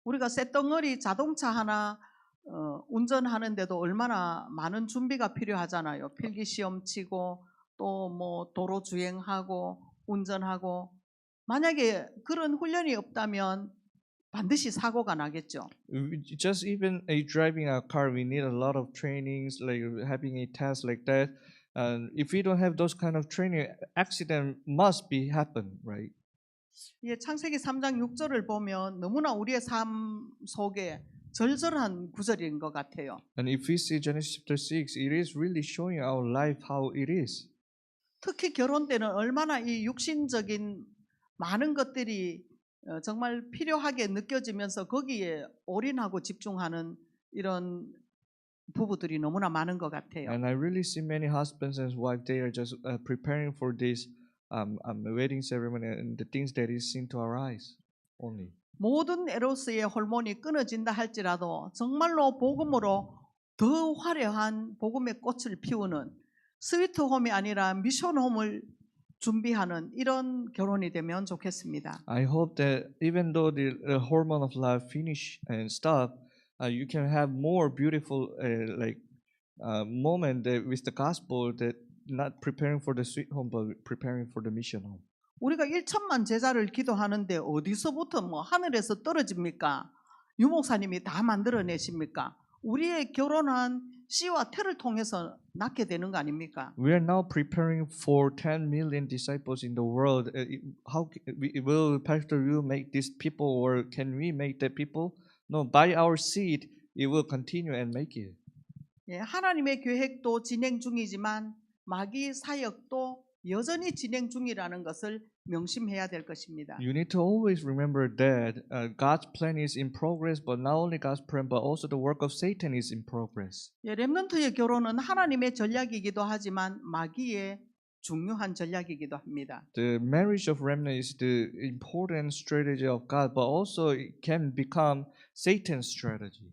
Speaker 2: 우리가 쇳덩어리 자동차 하나 운전하는데도 얼마나 많은 준비가 필요하잖아요. 필기 시험 치고 또 뭐 도로 주행하고 운전하고 만약에 그런 훈련이 없다면 반드시 사고가 나겠죠.
Speaker 1: Just even a driving a car, we need a lot of trainings, like having a test like that. And if we don't have those kind of training, accident must be happen, right?
Speaker 2: 예, 창세기 3장 6절을 보면 너무나 우리의 삶 속에 절절한 구절인 것 같아요.
Speaker 1: And if we see Genesis chapter 6, it is really showing our life how it is.
Speaker 2: 특히 결혼 때는 얼마나 이 육신적인 많은 것들이 정말 필요하게 느껴지면서 거기에 올인하고 집중하는 이런 부부들이 너무나 많은 것 같아요.
Speaker 1: And I really see many husbands and wives, they are just preparing for this wedding ceremony and the things that is seen to our eyes only.
Speaker 2: 모든 에로스의 호르몬이 끊어진다 할지라도 정말로 복음으로 더 화려한 복음의 꽃을 피우는 스위트홈이 아니라 미션홈을 준비하는 이런 결혼이 되면 좋겠습니다.
Speaker 1: I hope that even though the hormone of love finish and stop, you can have more beautiful moment that with the gospel that not preparing for the sweet home but preparing for the mission home.
Speaker 2: 우리가 1천만 제자를 기도하는데 어디서부터 뭐 하늘에서 떨어집니까? 유목사님이 다 만들어내십니까? 우리의 결혼한 씨와 태를 통해서 낳게 되는 거 아닙니까?
Speaker 1: We are now preparing for 10 million disciples in the world. Will Pastor Yu make these people, or can we make the people? No, by our seed, it will continue and make it.
Speaker 2: 예, 하나님의 계획도 진행 중이지만 마귀 사역도 여전히 진행 중이라는 것을 명심해야 될 것입니다.
Speaker 1: You need to always remember that God's plan is in progress, but not only God's plan, but also the work of Satan is in progress.
Speaker 2: 예, 렘넌트의 결혼은 하나님의 전략이기도 하지만 마귀의 중요한 전략이기도 합니다.
Speaker 1: The marriage of remnant is the important strategy of God, but also it can become Satan's strategy.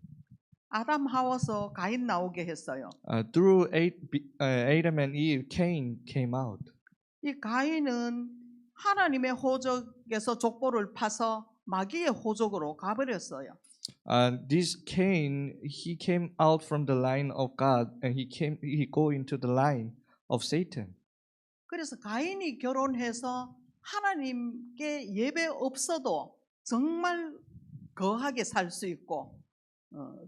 Speaker 2: 아담 하와서 가인 나오게 했어요.
Speaker 1: Through Adam and Eve, Cain came out.
Speaker 2: 이 가인은 하나님의 호적에서 족보를 파서 마귀의 호적으로 가버렸어요.
Speaker 1: This Cain, he came out from the line of God, and he go into the line of Satan.
Speaker 2: 그래서 가인이 결혼해서 하나님께 예배 없어도 정말 거하게 살 수 있고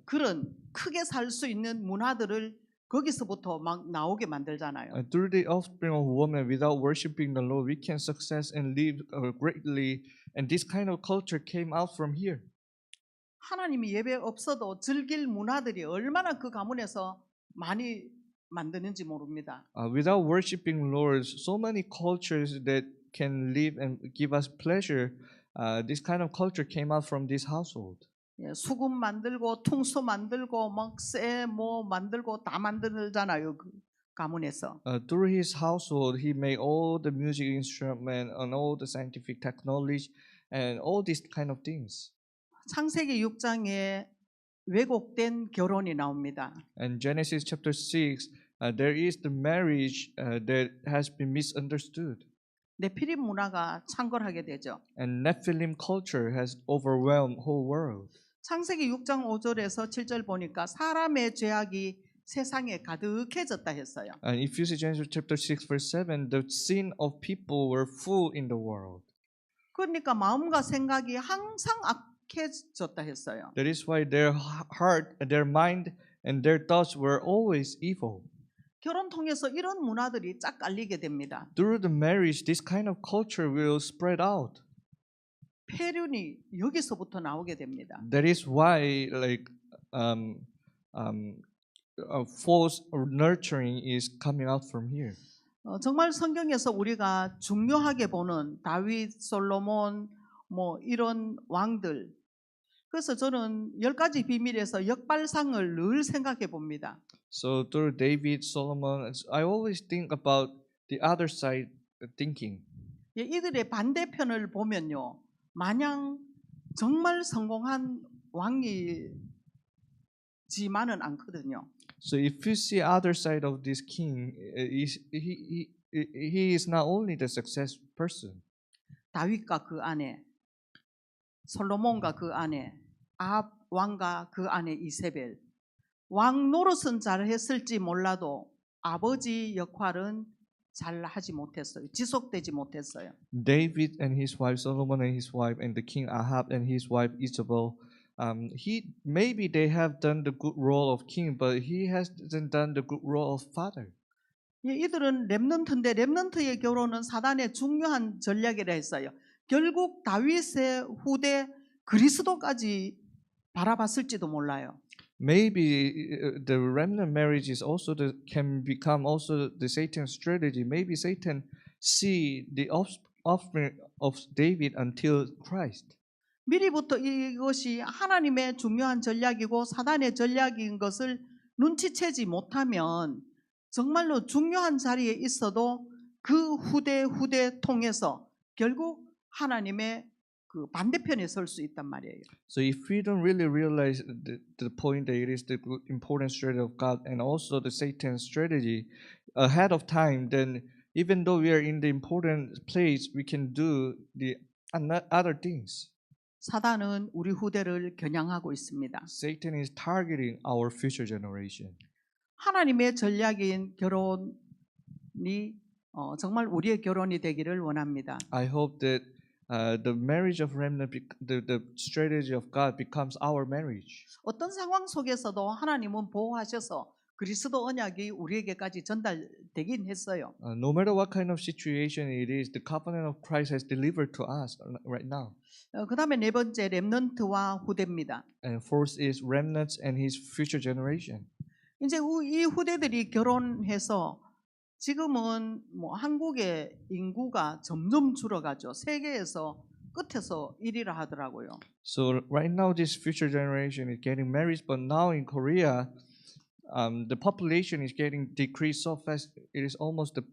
Speaker 2: 그런 크게 살 수 있는 문화들을 거기서부터 막 나오게 만들잖아요.
Speaker 1: Through the offspring of woman, without worshiping the Lord, we can success and live greatly. And this kind of culture came out from here.
Speaker 2: 하나님이 예배 없어도 즐길 문화들이 얼마나 그 가문에서 많이 만드는지 모릅니다.
Speaker 1: Without worshiping Lord, so many cultures that can live and give us pleasure. This kind of culture came out from this household.
Speaker 2: 예, 수금 만들고 퉁소 만들고 막쇠뭐 만들고 다 만들잖아요. 그 가문에서.
Speaker 1: Through his household, he made all the music instrument and all the scientific technology and all these kind of things.
Speaker 2: 창세기 6장에 왜곡된 결혼이 나옵니다.
Speaker 1: And Genesis chapter 6, there is the marriage that has been misunderstood.
Speaker 2: 네피림 문화가 창궐하게 되죠.
Speaker 1: And Nephilim culture has overwhelmed whole world.
Speaker 2: 창세기 6장 5절에서 7절 보니까 사람의 죄악이 세상에 가득해졌다 했어요.
Speaker 1: And Ephesians chapter 6 verse 7, the sin of people were full in the world.
Speaker 2: 그러니까 마음과 생각이 항상 악해졌다 했어요.
Speaker 1: That is why their heart, their mind, and their thoughts were always evil.
Speaker 2: 결혼 통해서 이런 문화들이 쫙 깔리게 됩니다.
Speaker 1: Through the marriage, this kind of culture will spread out.
Speaker 2: 폐륜이 여기서부터 나오게 됩니다.
Speaker 1: That is why, false nurturing is coming out from here.
Speaker 2: 정말 성경에서 우리가 중요하게 보는 다윗, 솔로몬, 뭐 이런 왕들. 그래서 저는 10가지 비밀에서 역발상을 늘 생각해 봅니다.
Speaker 1: So through David, Solomon, I always think about the other side thinking.
Speaker 2: 이들의 반대편을 보면요, 마냥 정말 성공한 왕이지만은 않거든요.
Speaker 1: So if you see other side of this king, he is not only the success person.
Speaker 2: 다윗과 그 아내, 솔로몬과 그 아내, 아합 왕과 그 아내 이세벨. 왕 노릇은 잘했을지 몰라도 아버지 역할은 잘 하지 못했어요. 지속되지 못했어요.
Speaker 1: David and his wife Solomon and his wife and the king Ahab and his wife Isabel, maybe they have done the good role of king, but he hasn't done the good role of father.
Speaker 2: 이들은 렘넌트인데 렘넌트의 결혼은 사단의 중요한 전략이라 했어요. 결국 다윗의 후대 그리스도까지 바라봤을지도 몰라요.
Speaker 1: Maybe the remnant marriage is also can become also the Satan's strategy. Maybe Satan see the offspring of David until Christ.
Speaker 2: 미리부터 이것이 하나님의 중요한 전략이고 사단의 전략인 것을 눈치채지 못하면 정말로 중요한 자리에 있어도 그 후대 통해서 결국 하나님의 그 반대편에 설 수 있단 말이에요.
Speaker 1: So if we don't really realize the point that it is the important strategy of God and also the Satan's strategy ahead of time, then even though we are in the important place, we can do the other things.
Speaker 2: 사단은 우리 후대를 겨냥하고 있습니다.
Speaker 1: Satan is targeting our future generation.
Speaker 2: 하나님의 전략인 결혼이 정말 우리의 결혼이 되기를 원합니다.
Speaker 1: I hope that the marriage of remnant, the strategy of God becomes our marriage.
Speaker 2: 어떤 상황 속에서도 하나님은 보호하셔서 그리스도 언약이 우리에게까지 전달되긴 했어요.
Speaker 1: No matter what kind of situation it is, the covenant of Christ has delivered to us right now.
Speaker 2: 그다음에 네 번째 렘넌트와 후대입니다.
Speaker 1: And fourth is remnants and his future generation.
Speaker 2: 이제 이 후대들이 결혼해서 지금은 뭐 한국의 인구가 점점 줄어가죠. 세계에서 끝에서 1위라 하더라고요.
Speaker 1: So right now this future generation is getting married, but now in Korea, the population is getting decreased so fast. It is almost the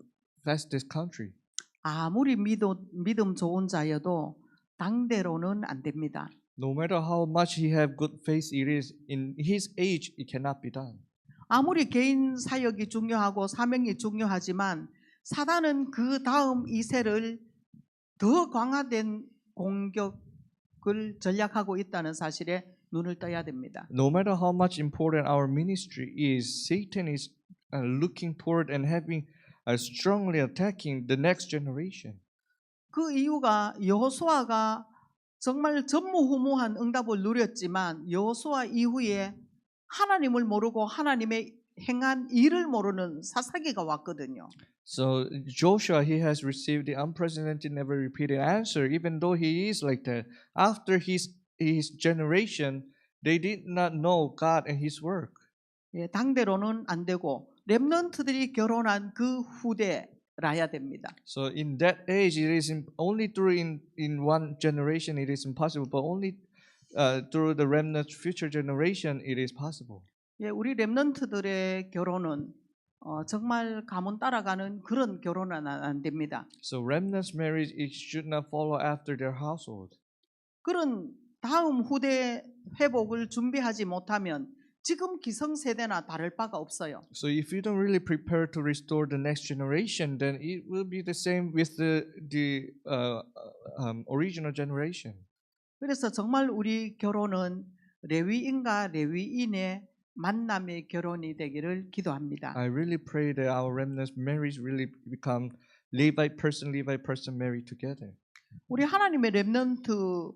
Speaker 1: fastest country.
Speaker 2: 아무리 믿음 좋은 자여도 당대로는 안 됩니다.
Speaker 1: No matter how much he have good faith, it is in his age it cannot be done.
Speaker 2: 아무리 개인 사역이 중요하고 사명이 중요하지만 사단은 그 다음 이세를 더 강화된 공격을 전략하고 있다는 사실에 눈을 떠야 됩니다.
Speaker 1: No matter how much important our ministry is, Satan is looking toward and having strongly attacking the next generation.
Speaker 2: 그 이유가 여호수아가 정말 전무후무한 응답을 누렸지만 여호수아 이후에 하나님을 모르고 하나님의 행한 일을 모르는 사사기가 왔거든요.
Speaker 1: So Joshua, he has received the unprecedented, never repeated answer, even though he is like that. After his generation, they did not know God and His work.
Speaker 2: 예, 당대로는 안 되고 렘넌트들이 결혼한 그 후대라야 됩니다.
Speaker 1: So in that age, it is only through in one generation it is impossible, but only through the remnant future generation it is possible.
Speaker 2: 예, 우리 렘넌트들의 결혼은 정말 가문 따라가는 그런 결혼은 안 됩니다.
Speaker 1: So remnants marriage it should not follow after their household.
Speaker 2: 그런 다음 후대 회복을 준비하지 못하면 지금 기성세대나 다를 바가 없어요.
Speaker 1: So if you don't really prepare to restore the next generation, then it will be the same with the original generation.
Speaker 2: 그래서 정말 우리 결혼은 레위인과 레위인의 만남의 결혼이 되기를 기도합니다.
Speaker 1: I really pray that our remnant marriage really become Levite person married together.
Speaker 2: 우리 하나님의 렘넌트의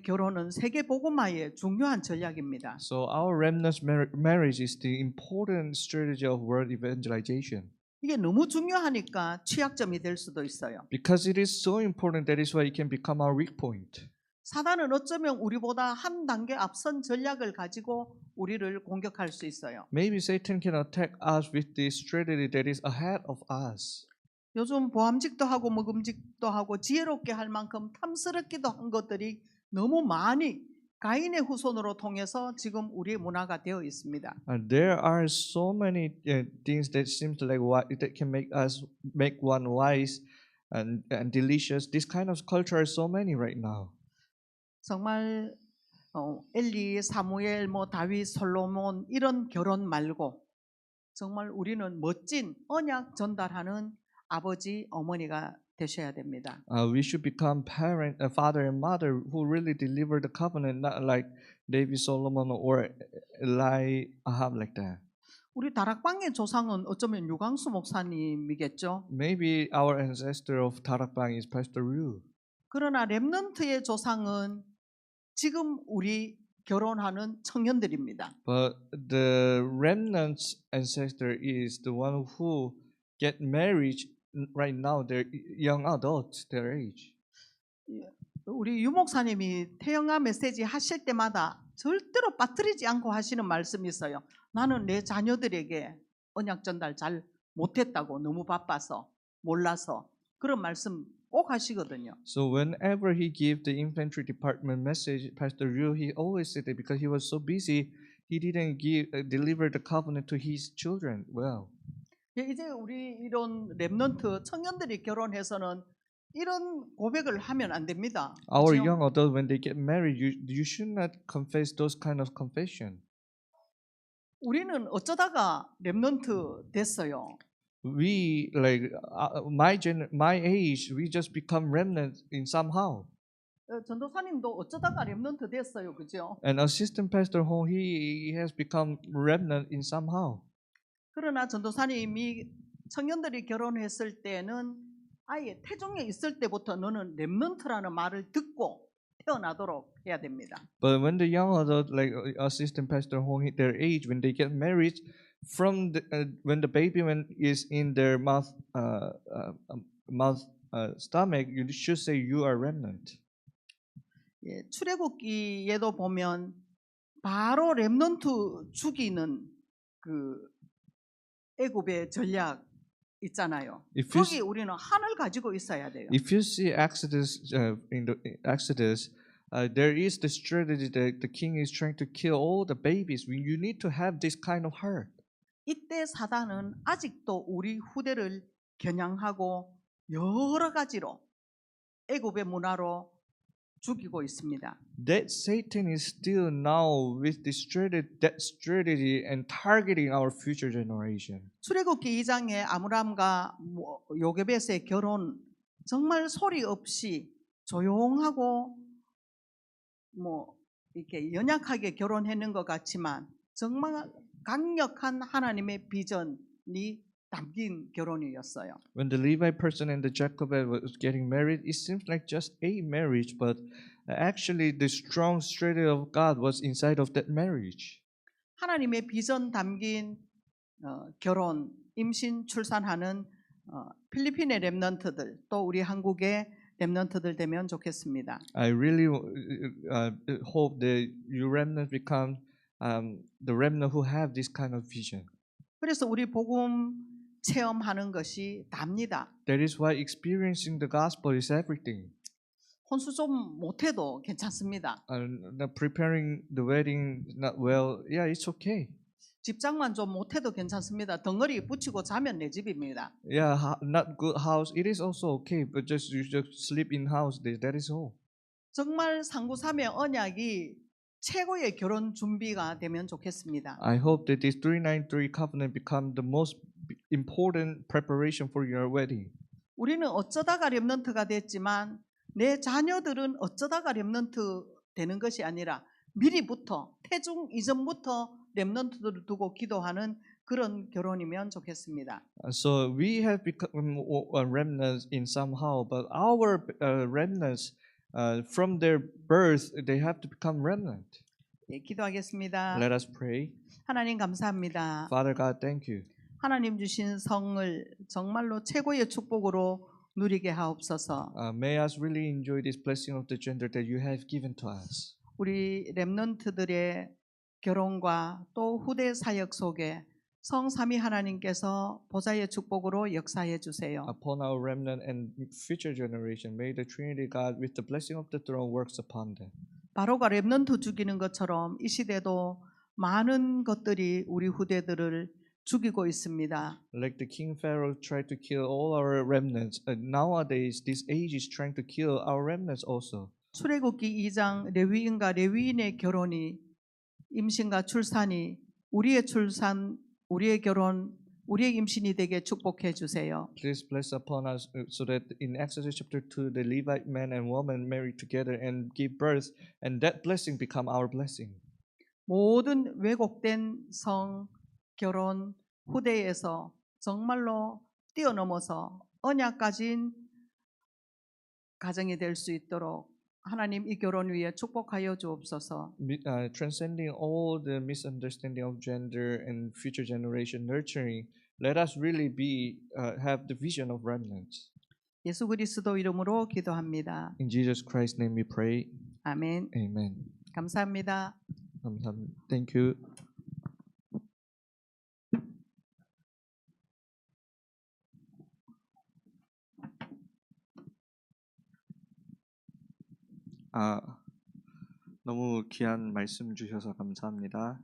Speaker 2: 결혼은 세계 복음화의 중요한 전략입니다.
Speaker 1: So our remnant marriage is the important strategy of world evangelization.
Speaker 2: 이게 너무 중요하니까 취약점이 될 수도 있어요.
Speaker 1: Because it is so important, that is why it can become our weak point.
Speaker 2: 사단은 어쩌면 우리보다 한 단계 앞선 전략을 가지고 우리를 공격할 수 있어요.
Speaker 1: Maybe Satan can attack us with the strategy that is ahead of us.
Speaker 2: 요즘 보암직도 하고 먹음직도 하고 지혜롭게 할 만큼 탐스럽기도 한 것들이 너무 많이 가인의 후손으로 통해서 지금 우리의 문화가 되어 있습니다.
Speaker 1: There are so many things that seems like that can make one wise and delicious. This kind of culture are so many right now.
Speaker 2: 정말 엘리, 사무엘, 다윗, 솔로몬 이런 결혼 말고 정말 우리는 멋진 언약 전달하는 아버지, 어머니가 되셔야 됩니다.
Speaker 1: We should become father and mother who really deliver the covenant, not like David, Solomon, or Eli, Ahab like that.
Speaker 2: 우리 다락방의 조상은 어쩌면 유광수 목사님이겠죠.
Speaker 1: Maybe our ancestor of Tarakbang is Pastor Ryu.
Speaker 2: 그러나 렘넌트의 조상은 지금 우리 결혼하는 청년들입니다.
Speaker 1: But the remnant's ancestor is the one who get married right now. They're young adults, their age.
Speaker 2: 우리 유 목사님이 태영아 메시지 하실 때마다 절대로 빠뜨리지 않고 하시는 말씀이 있어요. 나는 내 자녀들에게 언약 전달 잘 못했다고, 너무 바빠서, 몰라서. 그런 말씀 꼭 하시거든요.
Speaker 1: So whenever he gave the infantry department message, Pastor Ryu, he always said that because he was so busy, he didn't deliver the covenant to his children well.
Speaker 2: 이제 우리 이런 렘넌트 청년들이 결혼해서는 이런 고백을 하면 안 됩니다.
Speaker 1: Our
Speaker 2: 그렇죠?
Speaker 1: young adults, when they get married, you should not confess those kind of confession.
Speaker 2: 우리는 어쩌다가 렘넌트 됐어요.
Speaker 1: We my age, we just become remnant in somehow.
Speaker 2: 전도사님도 어쩌다가 렘넌트 됐어요, 그죠?
Speaker 1: And assistant pastor Hong, he has become remnant in somehow.
Speaker 2: 그러나 전도사님이 청년들이 결혼했을 때는 아예 태중에 있을 때부터 너는 렘넌트라는 말을 듣고 태어나도록 해야 됩니다.
Speaker 1: But when the young adult, like assistant pastor Hong, hit their age, when they get married, from when the baby is in their stomach, you should say you are remnant.
Speaker 2: 예, 출애굽기에도 보면 바로 렘넌트 죽이는 그 애굽의 전략 있잖아요. 거기 우리는 한을 가지고 있어야 돼요.
Speaker 1: If you see Exodus in the Exodus, there is the strategy that the king is trying to kill all the babies. You need to have this kind of heart.
Speaker 2: 이때 사단은 아직도 우리 후대를 겨냥하고 여러 가지로 애굽의 문화로 죽이고 있습니다.
Speaker 1: That Satan is still now with that strategy and targeting our future generation.
Speaker 2: 출애굽기 2장에 아므람과 요게벳의 결혼 정말 소리 없이 조용하고 이렇게 연약하게 결혼했는 것 같지만 정말 강력한 하나님의 비전이 담긴 결혼이었어요.
Speaker 1: When the Levite person and the Jacobite was getting married, it seems like just a marriage, but actually the strong strategy of God was inside of that marriage.
Speaker 2: 하나님의 비전 담긴 결혼, 임신, 출산하는 필리핀의 렘넌트들 또 우리 한국의 렘넌트들 되면 좋겠습니다.
Speaker 1: I really hope that you remnant become the remnant who have this kind of vision.
Speaker 2: 그래서 우리 복음 체험하는 것이 답니다.
Speaker 1: That is why experiencing the gospel is everything.
Speaker 2: 혼수 좀 못해도 괜찮습니다.
Speaker 1: Preparing the wedding not well, yeah, it's okay.
Speaker 2: 집장만 좀 못해도 괜찮습니다. 덩어리 붙이고 자면 내 집입니다.
Speaker 1: Yeah, not good house, it is also okay. But you just sleep in house, that is all.
Speaker 2: 정말 상구삼의 언약이 최고의 결혼 준비가 되면 좋겠습니다.
Speaker 1: I hope that this 393 covenant become the most important preparation for your wedding.
Speaker 2: 우리는 어쩌다가 렘넌트가 됐지만 내 자녀들은 어쩌다가 렘넌트 되는 것이 아니라 미리부터 태중 이전부터 렘넌트들을 두고 기도하는 그런 결혼이면 좋겠습니다.
Speaker 1: So we have become remnants in somehow, but our remnants from their birth, they have to become remnant.
Speaker 2: 예, 기도하겠습니다.
Speaker 1: Let us pray.
Speaker 2: 하나님 감사합니다.
Speaker 1: Father God, thank you.
Speaker 2: 하나님 주신 성을 정말로 최고의 축복으로 누리게 하옵소서.
Speaker 1: May us really enjoy this blessing of the gender that you have given to us.
Speaker 2: 우리 렘넌트들의 결혼과 또 후대 사역 속에 성삼위 하나님께서 보좌의 축복으로 역사해 주세요.
Speaker 1: Upon our remnant and future generation, may the Trinity God with the blessing of the throne works upon them.
Speaker 2: 바로가 렘넌트 죽이는 것처럼 이 시대도 많은 것들이 우리 후대들을 죽이고 있습니다.
Speaker 1: Like the King Pharaoh tried to kill all our remnants, nowadays this age is trying to kill our remnants also.
Speaker 2: 출애굽기 2장 레위인과 레위인의 결혼이 임신과 출산이 우리의 출산, 우리의 결혼, 우리의 임신이 되게 축복해 주세요.
Speaker 1: Please bless upon us so that in Exodus chapter 2 the Levite man and woman marry together and give birth and that blessing become our blessing.
Speaker 2: 모든 왜곡된 성, 결혼, 후대에서 정말로 뛰어넘어서 언약 가진 가정이 될 수 있도록 하나님 이 결혼 위에 축복하여 주옵소서.
Speaker 1: Transcending all the misunderstanding of gender and future generation nurturing, let us really have the vision of remnants.
Speaker 2: 예수 그리스도 이름으로 기도합니다.
Speaker 1: In Jesus Christ's name we pray.
Speaker 2: 아멘.
Speaker 1: Amen.
Speaker 2: 감사합니다.
Speaker 1: 감사합니다. Thank you. 너무 귀한 말씀 주셔서 감사합니다.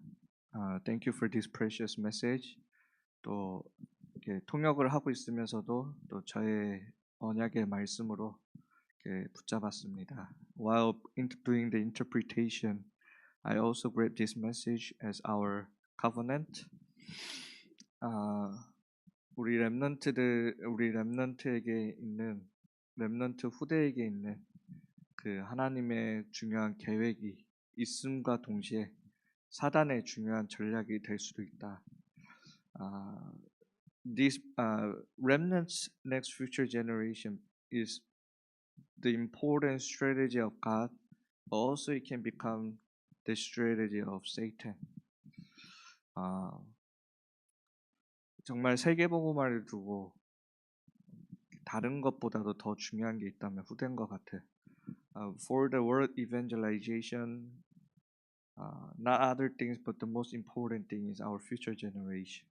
Speaker 1: Thank you for this precious message. 또 이렇게 통역을 하고 있으면서도 또 저의 언약의 말씀으로 이렇게 붙잡았습니다. While doing the interpretation, I also grab this message as our covenant. 우리 렘넌트에게 있는 렘넌트 후대에게 있는 그 하나님의 중요한 계획이 있음과 동시에 사단의 중요한 전략이 될 수도 있다. This remnants next future generation is the important strategy of God, but also it can become the strategy of Satan. 정말 세계복음화를 두고 다른 것보다도 더 중요한 게 있다면 후대인 것 같아. For the world evangelization, not other things, but the most important thing is our future generation.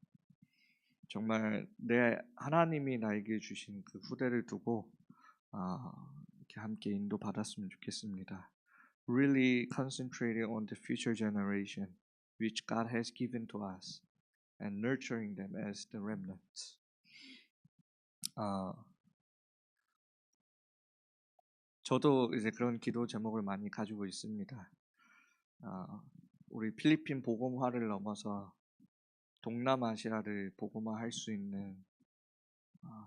Speaker 1: 정말 내 하나님이 나에게 주신 그 후대를 두고 이렇게 함께 인도받았으면 좋겠습니다. Really concentrating on the future generation, which God has given to us, and nurturing them as the remnants. 저도 이제 그런 기도 제목을 많이 가지고 있습니다. 우리 필리핀 복음화를 넘어서 동남아시아를 복음화할 수 있는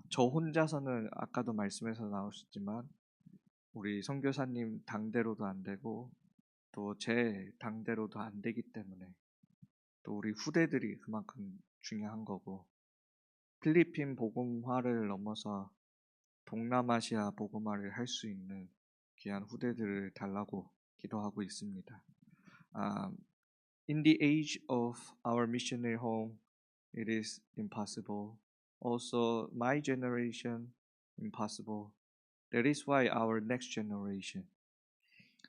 Speaker 1: 저 혼자서는 아까도 말씀에서 나오셨지만 우리 선교사님 당대로도 안 되고 또 제 당대로도 안 되기 때문에 또 우리 후대들이 그만큼 중요한 거고 필리핀 복음화를 넘어서 동남아시아 복음화를 할 수 있는 귀한 후대들을 달라고 기도하고 있습니다. In the age of our missionary home, it is impossible. Also, my generation, impossible. That is why our next generation.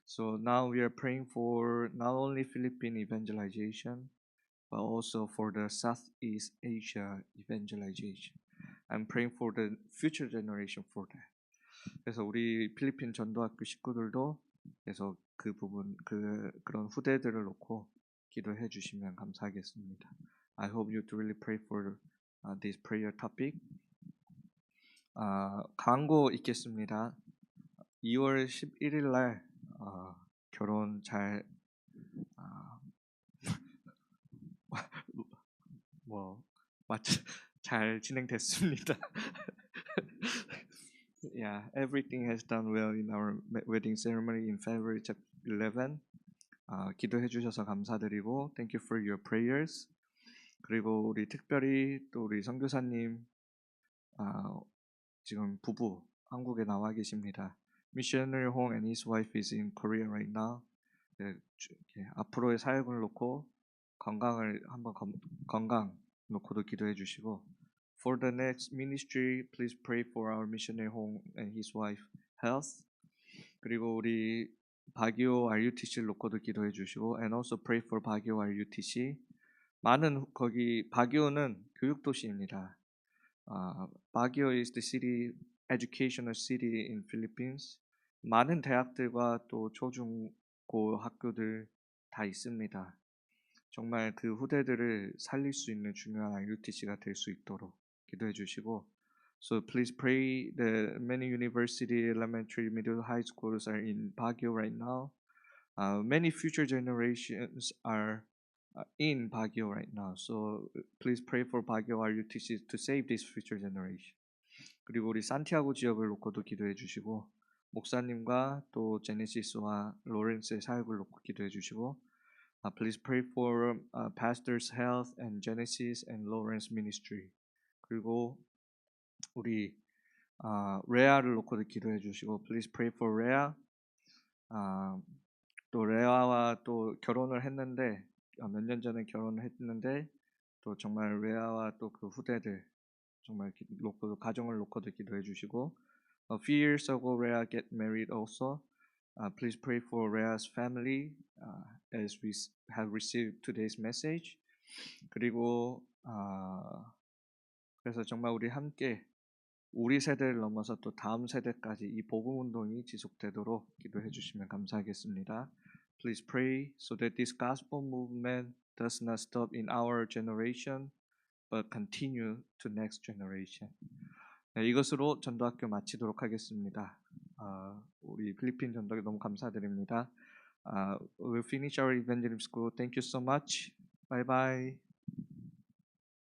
Speaker 1: So now we are praying for not only Philippine evangelization, but also for the Southeast Asia evangelization. I'm praying for the future generation for that. 그래서 우리 필리핀 전도학교 식구들도 계속 그 부분 그런 후대들을 놓고 기도해 주시면 감사하겠습니다. I hope you to really pray for this prayer topic. 광고 있겠습니다. 2월 11일 날 결혼 잘 뭐 잘 진행됐습니다. Yeah, everything has done well in our wedding ceremony in February chapter 11. 기도해 주셔서 감사드리고 thank you for your prayers. 그리고 우리 특별히 또 우리 선교사님 지금 부부 한국에 나와 계십니다. Missionary Hong and his wife is in Korea right now. 앞으로의 사역을 놓고 건강을 한번 건강 놓고도 기도해 주시고 For the next ministry, please pray for our missionary Hong and his wife health. 그리고 우리 바기오 RUTC를 놓고도 기도해 주시고 and also pray for 바기오 RUTC. 많은 거기 바기오는 교육 도시입니다. Baguio is the city, educational city in Philippines. 많은 대학들과 또 초중고 학교들 다 있습니다. 정말 그 후대들을 살릴 수 있는 중요한 RUTC가 될 수 있도록 기도해 주시고 So please pray that many university, elementary, middle, high schools are in Baguio right now. Many future generations are in Baguio right now. So please pray for Baguio RUTC to save this future generation. 그리고 우리 산티아고 지역을 놓고도 기도해 주시고 목사님과 또 제네시스와 로렌스의 사역을 놓고 기도해 주시고 Please pray for pastors' health and Genesis and Lawrence ministry. 그리고 우리 레아를 놓고도 기도해 주시고 Please pray for 레아. 또 레아와 또 결혼을 했는데 몇 년 전에 결혼을 했는데 또 정말 레아와 또 그 후대들 정말 놓고도 가정을 놓고도 기도해 주시고 A few years ago, Rhea get married also. Please pray for Rhea's family as we have received today's message. 그리고 그래서 정말 우리 함께 우리 세대를 넘어서 또 다음 세대까지 이 복음 운동이 지속되도록 기도해 주시면 감사하겠습니다. Please pray so that this gospel movement does not stop in our generation, but continue to next generation. 네, 이것으로 전도학교 마치도록 하겠습니다. 우리 필리핀 전도학교 너무 감사드립니다. We'll finish our evangelism school. Thank you so much. Bye bye.